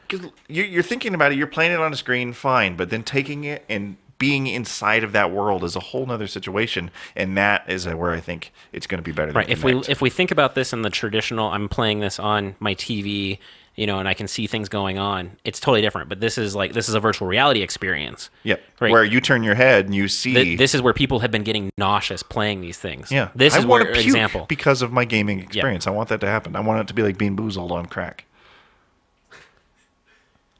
Cause you're thinking about it. You're playing it on a screen, fine. But then taking it and being inside of that world is a whole nother situation. And that is where I think it's going to be better than Right. Kinect. If we think about this in the traditional, I'm playing this on my TV, you know, and I can see things going on. It's totally different. But this is a virtual reality experience. Yep. Right. Where you turn your head and you see... This is where people have been getting nauseous playing these things. Yeah. This is I want where to puke example. because of my gaming experience. I want that to happen. I want it to be like Bean Boozled on crack.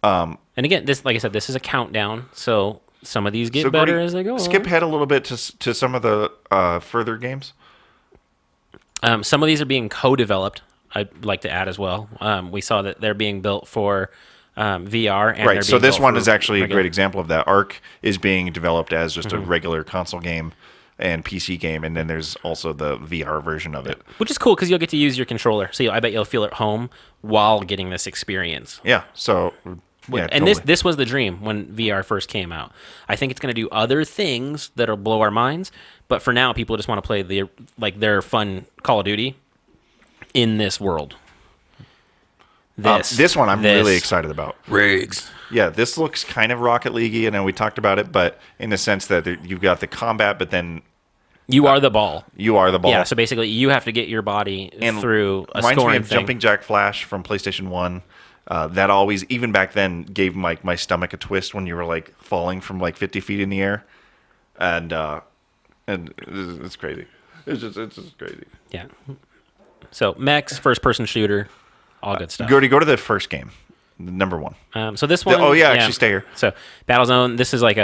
And again, this, like I said, this is a countdown. So some of these get better Gordy, as they go. skip on. ahead a little bit to some of the further games. Some of these are being co-developed. I'd like to add as well. We saw that they're being built for VR. And Right. So this one is actually a regular. great example of that. Arc is being developed as just Mm-hmm. a regular console game and PC game, and then there's also the VR version of it. Which is cool because you'll get to use your controller. So I bet you'll feel at home while getting this experience. Yeah. So Yeah, And totally. this was the dream when VR first came out. I think it's going to do other things that'll blow our minds, but for now, people just want to play their fun Call of Duty in this world. This one I'm really excited about. Rigs. Yeah, this looks kind of Rocket League-y, and we talked about it, but in the sense that you've got the combat, but then You are the ball. you are the ball. Yeah, so basically, you have to get your body And through a reminds me scoring of thing. Jumping Jack Flash from PlayStation 1. That always, even back then, gave my stomach a twist when you were like falling from like 50 feet in the air, and it's crazy. It's just crazy. Yeah. So mechs, first-person shooter, all good stuff. Go to the first game, number one. So this one. Actually, stay here. So Battlezone. This is like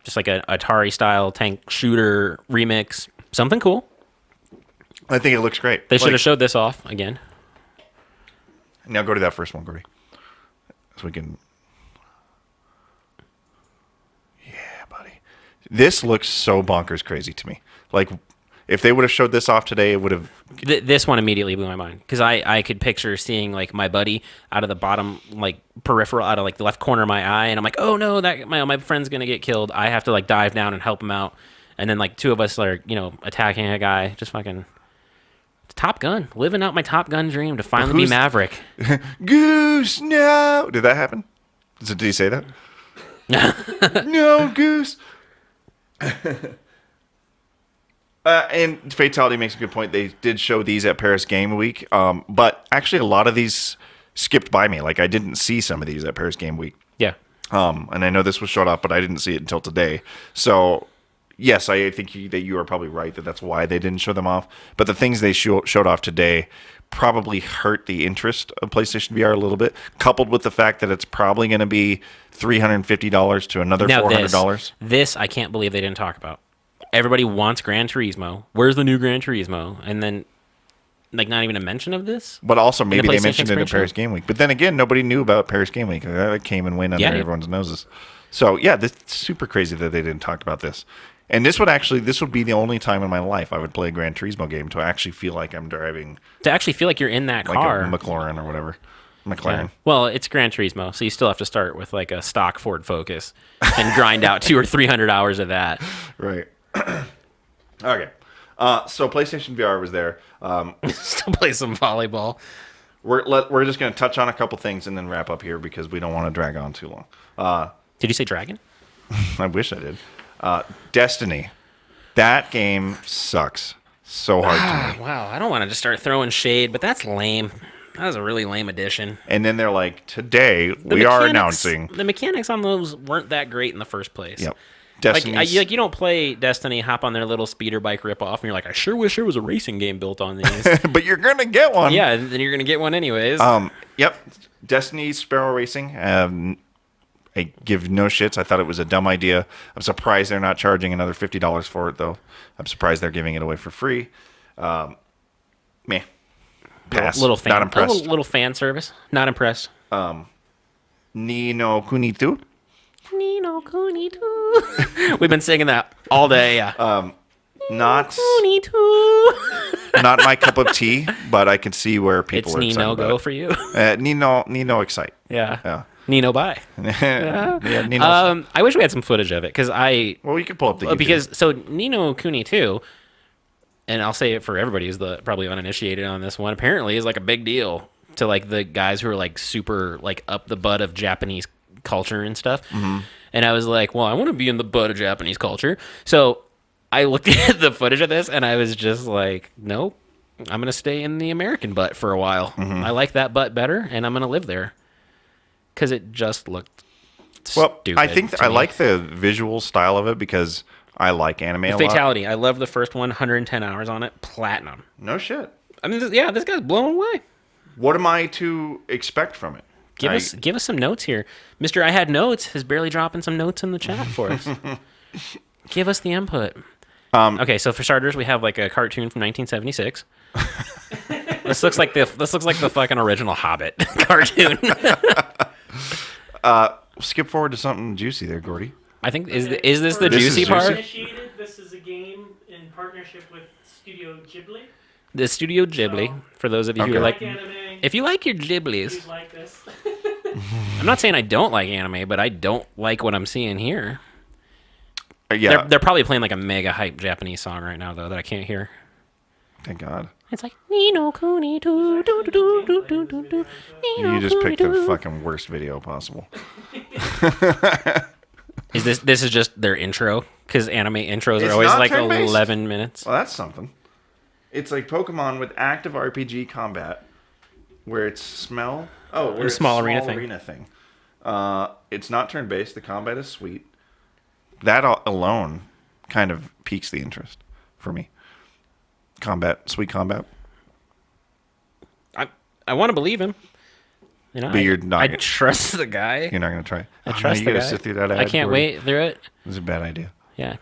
just like an Atari style tank shooter remix. Something cool. I think it looks great. They should have showed this off again. Now go to that first one, Gordy, so we can. Yeah, buddy. This looks so bonkers crazy to me. Like, if they would have showed this off today, it would have. This one immediately blew my mind because I could picture seeing like my buddy out of the bottom like peripheral out of like the left corner of my eye, and I'm like, oh no, that my friend's gonna get killed. I have to like dive down and help him out, and then like two of us are attacking a guy, just fucking. Top Gun, living out my Top Gun dream to finally be Maverick. Goose, no. Did that happen? Did he say that? No, Goose. And Fatality makes a good point. They did show these at Paris Game Week, but actually a lot of these skipped by me. Like I didn't see some of these at Paris Game Week. Yeah. And I know this was showed off, but I didn't see it until today. So yes, I think that you are probably right that that's why they didn't show them off. But the things they showed off today probably hurt the interest of PlayStation VR a little bit, coupled with the fact that it's probably going to be $350 to another Now $400. this I can't believe they didn't talk about. Everybody wants Gran Turismo. Where's the new Gran Turismo? And then, like, not even a mention of this? But also maybe they PlayStation mentioned it at screenshot? Paris Game Week. But then again, nobody knew about Paris Game Week. That came and went under everyone's noses. So yeah, this is super crazy that they didn't talk about this. And this would be the only time in my life I would play a Gran Turismo game to actually feel like I'm driving To actually feel like you're in that like car. a McLaren or whatever. McLaren. Yeah. Well, it's Gran Turismo, so you still have to start with like a stock Ford Focus and grind out 200 or 300 hours of that. Right. Okay. So PlayStation VR was there. Still play some volleyball. We're just going to touch on a couple things and then wrap up here because we don't want to drag on too long. Did you say Dragon? I wish I did. Destiny. That game sucks so hard to me. Wow, I don't want to just start throwing shade, but that's lame. That was a really lame addition. And then they're like, today we are announcing. The mechanics on those weren't that great in the first place. Yep. Like Destiny's, you don't play Destiny, hop on their little speeder bike ripoff, and you're like, I sure wish there was a racing game built on these. but you're going to get one. Yeah, and then you're going to get one anyways. Yep. Destiny's Sparrow Racing. I give no shits. I thought it was a dumb idea. I'm surprised they're not charging another $50 for it, though. I'm surprised they're giving it away for free. Meh. Pass. Little fan, Not impressed. Little fan service. Not impressed. Ni no Kuni 2. Nino Kuni 2. We've been singing that all day. Yeah. Not Kuni 2. not my cup of tea, but I can see where people It's are excited Nino about go it. for you. Nino excite. Yeah. Yeah. Nino bye. Yeah, Nino. I wish we had some footage of it because Well, you can pull up the YouTube. because so Nino Kuni 2, and I'll say it for everybody who's probably uninitiated on this one, apparently is like a big deal to like the guys who are like super like up the butt of Japanese culture and stuff. Mm-hmm. And I was like, well, I want to be in the butt of Japanese culture. So I looked at the footage of this and I was just like, nope, I'm going to stay in the American butt for a while. Mm-hmm. I like that butt better and I'm going to live there. Because it just looked stupid. I think to I me. like the visual style of it because I like anime a lot. Fatality. I love the first one. 110 hours on it. Platinum. No shit. I mean, this guy's blown away. What am I to expect from it? Give us some notes here, Mister. I had notes. Is barely dropping some notes in the chat for us. Give us the input. Okay, so for starters, we have like a cartoon from 1976. This looks like the fucking original Hobbit cartoon. Skip forward to something juicy there, Gordy. I think is this the This is juicy juicy. part? Initiated. This is a game in partnership with Studio Ghibli. The Studio Ghibli. For those of you who Okay. like, Anime. if you like your Ghiblis, Please like this. I'm not saying I don't like anime, but I don't like what I'm seeing here. Yeah. They're probably playing like a mega hype Japanese song right now though that I can't hear. Thank God. It's like Nino Kuni do do do do do do do do. You just picked the fucking worst video possible. Is this is just their intro? Because anime intros It's are always not like turn-based. 11 minutes. Well, that's something. It's like Pokemon with active RPG combat, where it's smell. Oh, where it's small arena thing. It's not turn-based. The combat is sweet. That alone kind of piques the interest for me. Sweet combat. I want to believe him. You know, But you're not I gonna- trust the guy. You're not going to try. I trust you the gotta guy. sit through that ad. I can't Corey. wait through it. It's a bad idea. Yeah.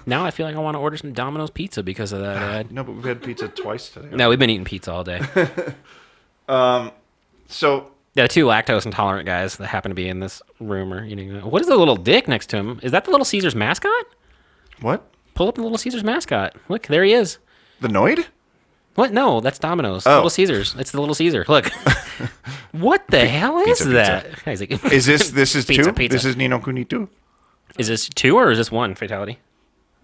Now I feel like I want to order some Domino's pizza because of that ad. No, but we've had pizza twice today. No, we've been eating pizza all day. So Yeah, the two lactose intolerant guys that happen to be in this room are eating that. What is the little dick next to him? Is that the Little Caesars mascot? what? Pull up the Little Caesars mascot. Look, there he is. The Noid? What? No, that's Domino's. Oh. Little Caesars. It's the Little Caesar. Look. What the hell is pizza, that? He's like, Is this is Pizza, two? pizza. This is Nino Kuni 2? Is this two or is this one fatality?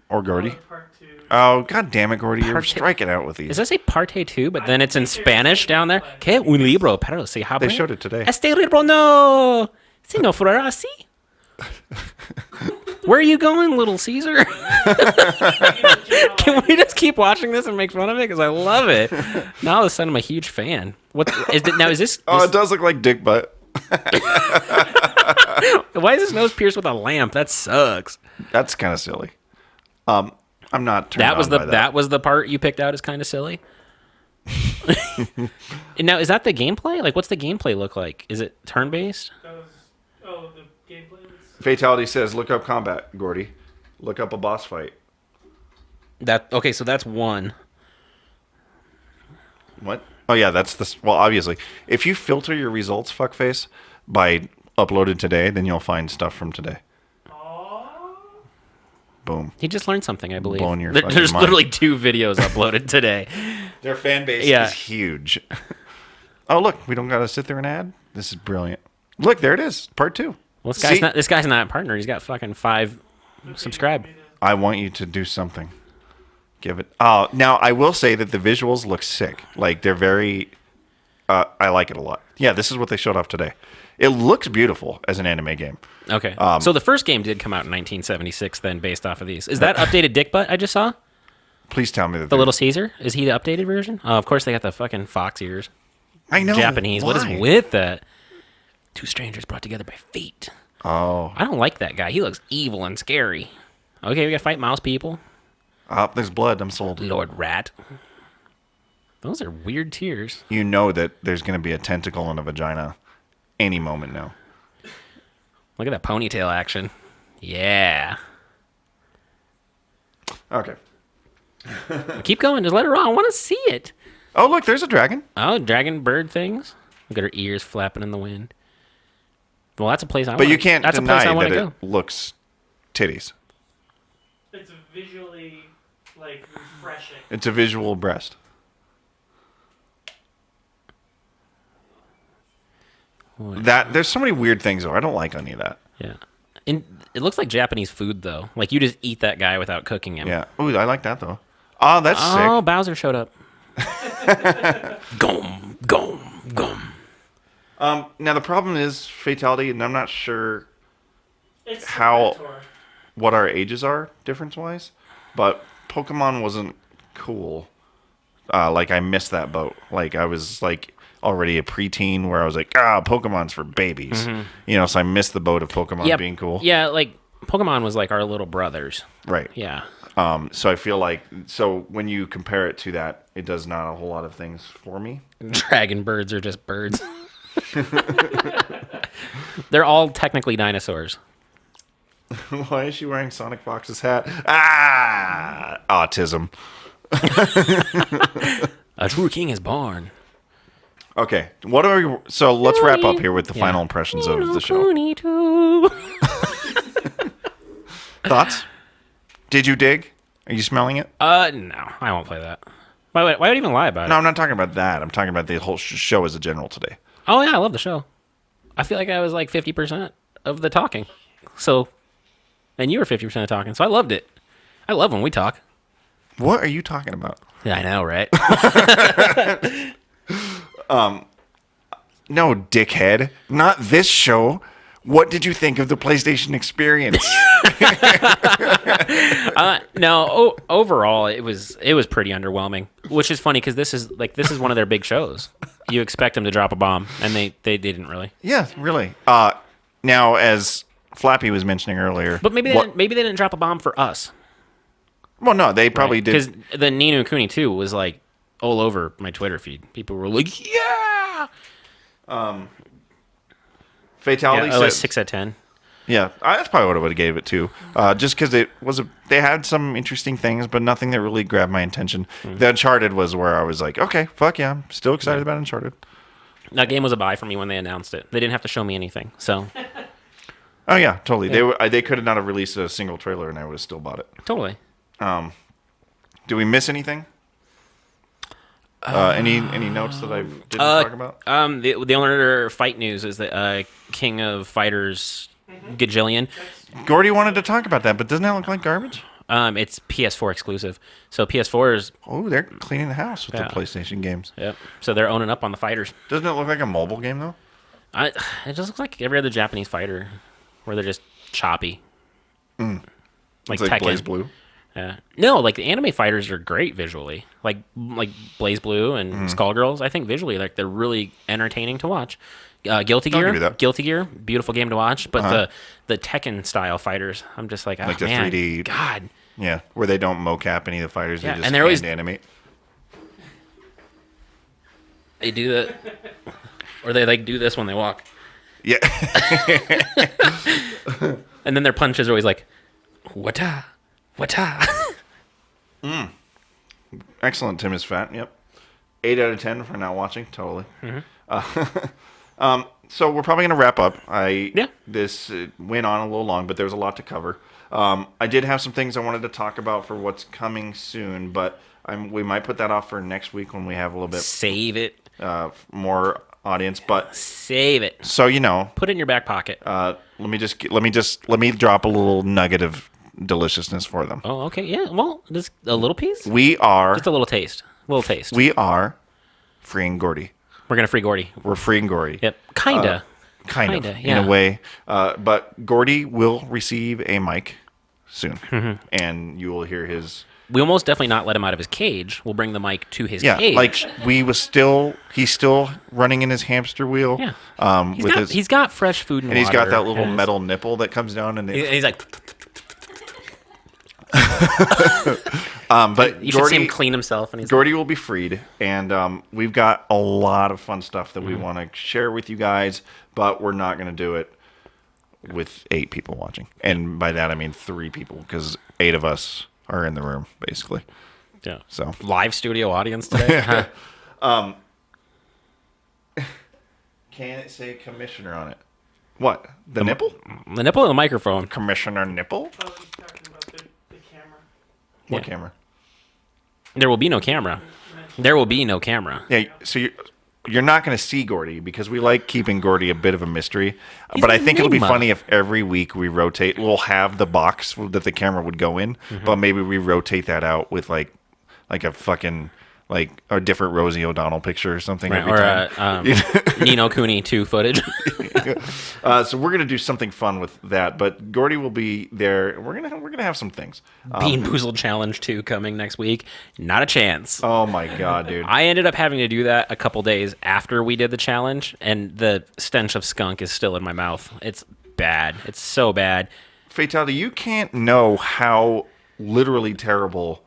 Or Gordy? Part 2. Oh, god damn it, Gordy. You're Parte- striking out with these. Does that say parte 2, but then it's in Spanish down there? Que un libro, pero se abre. They showed it today. Este libro no. Si no fuera así. Where are you going, Little Caesar? Can we just keep watching this and make fun of it? Because I love it. Now all of a sudden I'm a huge fan. What is it now? Is this? Oh, it does look like dick butt. Why is his nose pierced with a lamp? That sucks. That's kind of silly. I'm not turned That was on the by that was the part you picked out as kind of silly. And now is that the gameplay? Like, what's the gameplay look like? Is it turn based? The gameplay was... Fatality says, look up combat, Gordy. Look up a boss fight. That okay? So that's one. What? Oh, yeah, that's the... Well, obviously, if you filter your results, fuckface, by uploaded today, then you'll find stuff from today. Boom. He just learned something, I believe. Blowing your There's fucking mind. literally 2 videos uploaded today. Their fan base Yeah. is huge. Oh, look, we don't got to sit there and ad. This is brilliant. Look, there it is, part 2. Well, See? this guy's not a partner. He's got fucking 5 subscribe. I want you to do something. Give it. Oh, now I will say that the visuals look sick. Like they're very. I like it a lot. Yeah, this is what they showed off today. It looks beautiful as an anime game. Okay. So the first game did come out in 1976, then based off of these. Is that updated Dick Butt I just saw? Please tell me that The Little Caesar? Is he the updated version? Of course, they got the fucking fox ears. I know Japanese. What why? is with that? 2 strangers brought together by fate. Oh, I don't like that guy. He looks evil and scary. Okay, we gotta fight mouse people. there's blood. I'm sold. Lord Rat. Those are weird tears. You know that there's going to be a tentacle in a vagina any moment now. Look at that ponytail action. Yeah. Okay. Keep going. Just let her on. I want to see it. Oh, look, there's a dragon. Oh, dragon bird things. Look at her ears flapping in the wind. Well, that's a place I want. But you can't that's a place deny I want that to it go. looks titties. It's visually, like, refreshing. It's a visual breast. That there's so many weird things though. I don't like any of that. Yeah. And it looks like Japanese food though. Like you just eat that guy without cooking him. Yeah. Ooh, I like that though. Oh, that's Oh, sick. Bowser showed up. Gum, gum, gum. Now the problem is fatality, and I'm not sure It's How- Mentor. what our ages are difference wise, but Pokemon wasn't cool. Like I missed that boat. Like I was like already a preteen where I was like, Pokemon's for babies. You know, so I missed the boat of Pokemon being cool. Yeah, like Pokemon was like our little brothers. Right. Yeah. So I feel like when you compare it to that, it does not a whole lot of things for me. Dragon birds are just birds. They're all technically dinosaurs. Why is she wearing Sonic Fox's hat? Autism. A true king is born. Okay, what are we? So let's wrap up here with the final impressions of the show. Thoughts? Did you dig? Are you smelling it? No, I won't play that. Why would I even lie about No, it? I'm not talking about that. I'm talking about the whole show as a general today. Oh yeah, I love the show. I feel like I was like 50% of the talking. So, and you were 50% of talking. So I loved it. I love when we talk. What are you talking about? Yeah, I know, right? No, dickhead. Not this show. What did you think of the PlayStation experience? No, overall it was pretty underwhelming, which is funny because this is one of their big shows. You expect them to drop a bomb, and they didn't really. Yeah, really. Now, as Flappy was mentioning earlier, But maybe they didn't drop a bomb for us. Well, no, they probably did. Because the Ni no Kuni 2 was like all over my Twitter feed. People were like, "Yeah!" Fatality Yeah, says 6 out of 10. Yeah, that's probably what I would have gave it to. Just because they had some interesting things, but nothing that really grabbed my attention. The Uncharted was where I was like, okay, fuck yeah, I'm still excited about Uncharted. That game was a buy for me when they announced it. They didn't have to show me anything. So Oh yeah, totally. They could not have released a single trailer, and I would have still bought it. totally. Do we miss anything? Any notes that I didn't talk about? The only other fight news is that King of Fighters Gajillion. Gordy wanted to talk about that, but doesn't that look like garbage? It's PS4 exclusive. So PS4 is Oh, they're cleaning the house with the PlayStation games. yep. So they're owning up on the fighters. Doesn't it look like a mobile game though? It just looks like every other Japanese fighter, where they're just choppy. Like It's like Tekken. Blaze Blue. Yeah. No, like the anime fighters are great visually. Like Blaze Blue and Skullgirls. I think visually, like they're really entertaining to watch. Guilty I'll give you Gear, that. Guilty Gear, beautiful game to watch. But the Tekken style fighters, I'm just like, oh Like the man, 3D God. Yeah, where they don't mocap any of the fighters, Yeah, they just and they're always- animate. They do that, or they like do this when they walk, Yeah. and then their punches are always like, wata, wata. Excellent. Tim is fat. Yep. 8 out of 10 for not watching. Totally. So we're probably going to wrap up. This went on a little long, but there was a lot to cover. I did have some things I wanted to talk about for what's coming soon, but we might put that off for next week when we have a little bit Save it, more audience. But save it. so you know, Put it in your back pocket. let me drop a little nugget of deliciousness for them. Oh, okay, yeah. Well, just a little piece, We are just a little taste, taste. we are freeing Gordy. We're gonna free Gordy. We're freeing Gordy. Yep, kinda. Kind of, yeah. in a way. But Gordy will receive a mic soon, and you will hear his. We will most definitely not let him out of his cage. We'll bring the mic to his Yeah, cage. like he's still running in his hamster wheel. Yeah. He's got fresh food and he's got water that little and metal nipple that comes down, and he's like, but you should see him clean himself, and he's Gordy will be freed, and we've got a lot of fun stuff that we want to share with you guys, but we're not going to do it with 8 people watching, and by that I mean 3 people, because 8 of us are in the room basically. yeah. So Live studio audience today. can it say commissioner on it? What? The nipple? The nipple and the microphone. Commissioner nipple? I was talking about the camera. What Yeah. camera? There will be no camera. There will be no camera. Yeah, so you're not going to see Gordy because we like keeping Gordy a bit of a mystery. But I think it'll be enigma. funny if every week we rotate. We'll have the box that the camera would go in, but maybe we rotate that out with like a fucking like a different Rosie O'Donnell picture or something Right, every time. or Ni no Kuni 2 footage. So we're gonna do something fun with that. But Gordy will be there. We're gonna have some things. Bean Boozled Challenge 2 coming next week. Not a chance. Oh my god, dude! I ended up having to do that a couple days after we did the challenge, and the stench of skunk is still in my mouth. It's bad. It's so bad. Fatality, you can't know how literally terrible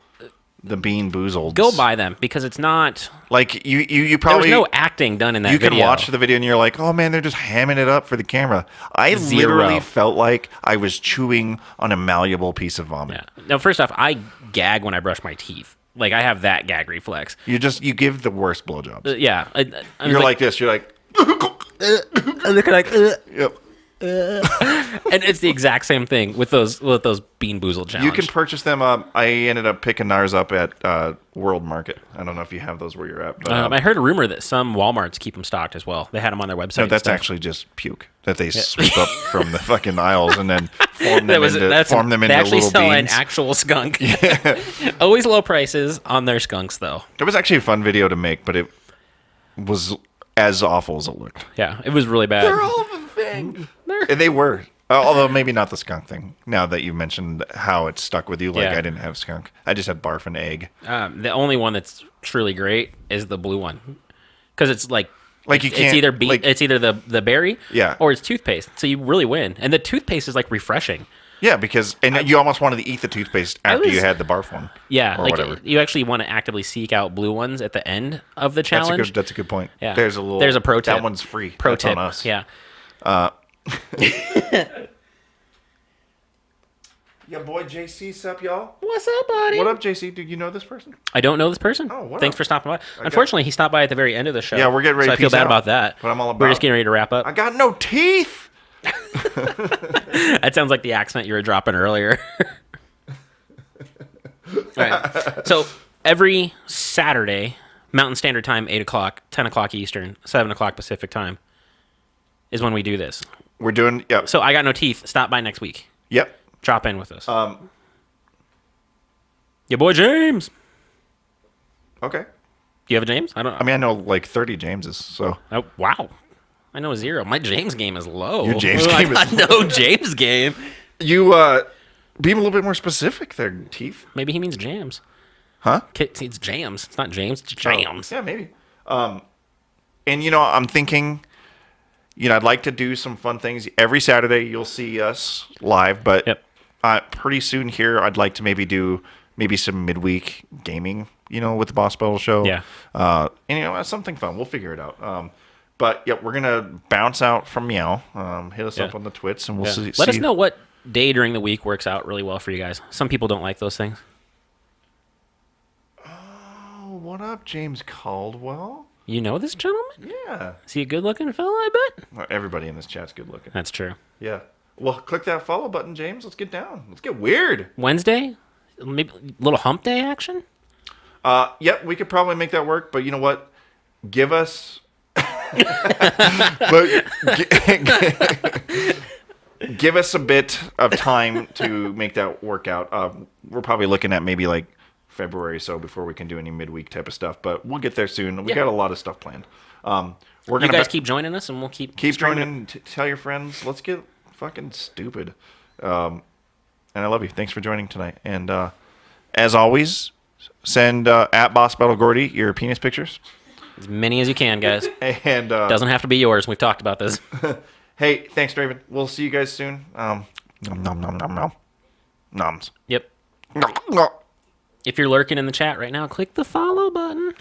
the Bean Boozled. Go buy them because it's not. Like you There probably was no acting done in that you video. can watch the video and you're like, oh man, they're just hamming it up for the camera. I Zero. literally felt like I was chewing on a malleable piece of vomit. Yeah. Now, first off, I gag when I brush my teeth. Like I have that gag reflex. You give the worst blowjobs. Yeah. I'm You're like this. You're like, I look like. yep. And it's the exact same thing with those Bean Boozled challenge. You can purchase them. I ended up picking ours up at World Market. I don't know if you have those where you're at. But, I heard a rumor that some Walmarts keep them stocked as well. They had them on their website. no, and that's stuff. actually just puke that they sweep up from the fucking aisles and then form them into They actually little sell an beans. actual skunk. Always low prices on their skunks, though. It was actually a fun video to make, but it was as awful as it looked. Yeah, it was really bad. They're all the thing. And they were. Although maybe not the skunk thing. Now that you mentioned how it stuck with you, like Yeah. I didn't have skunk. I just had barf and egg. The only one that's truly great is the blue one, because it's like You can't. it's either like, it's either the berry, Yeah. or it's toothpaste. So you really win, and the toothpaste is like refreshing. yeah, because you almost wanted to eat the toothpaste after you had the barf one. Yeah, or like whatever. you actually want to actively seek out blue ones at the end of the challenge. That's a good point. Yeah. There's a pro tip. That one's free. Pro That's tip. on us. Yeah. Yeah, boy, JC, sup, y'all? What's up, buddy? What up, JC? Do you know this person? I don't know this person. Oh, what Thanks up? for stopping by. Unfortunately, he stopped by at the very end of the show. Yeah, we're getting ready so to I feel peace bad out. about that. But I'm all We're about just getting ready to wrap up. I got no teeth. That sounds like the accent you were dropping earlier. All right. So every Saturday, Mountain Standard Time, 8 o'clock, 10 o'clock Eastern, 7 o'clock Pacific Time, is when we do this. We're doing, yep. So I got no teeth. Stop by next week. Yep. Drop in with us. Your boy James. Okay. Do you have a James? I don't. I mean, I know like 30 Jameses, so. Oh, wow. I know 0. My James game is low. Your James I game is got no James game. You, be a little bit more specific there, Teeth. Maybe he means jams. Huh? It's jams. It's not James. It's jams. Yeah, maybe. And, I'm thinking, I'd like to do some fun things. Every Saturday, you'll see us live, but Yep. Pretty soon here, I'd like to do some midweek gaming, with the Boss Battle Show. Yeah. Something fun. We'll figure it out. But, yeah, we're going to bounce out from Meow. Hit us up on the twits, and we'll see. Let us know what day during the week works out really well for you guys. Some people don't like those things. Oh, what up, James Caldwell? You know this gentleman? Yeah. Is he a good-looking fella, I bet? Well, everybody in this chat's good looking. That's true. Yeah. Well, click that follow button, James. Let's get down. Let's get weird. Wednesday? Maybe a little hump day action? Yep, we could probably make that work, but you know what? Give us give us a bit of time to make that work out. We're probably looking at maybe like February or so before we can do any midweek type of stuff, but we'll get there soon. We got a lot of stuff planned. We're You gonna guys keep joining us, and we'll keep joining. Tell your friends. Let's get fucking stupid. And I love you. Thanks for joining tonight. And as always, send at Boss Battle Gordy your penis pictures. as many as you can, guys. And Doesn't have to be yours. We've talked about this. hey, thanks, Draven. We'll see you guys soon. Nom nom nom nom nom. Noms. Yep. Nom, nom. If you're lurking in the chat right now, click the follow button.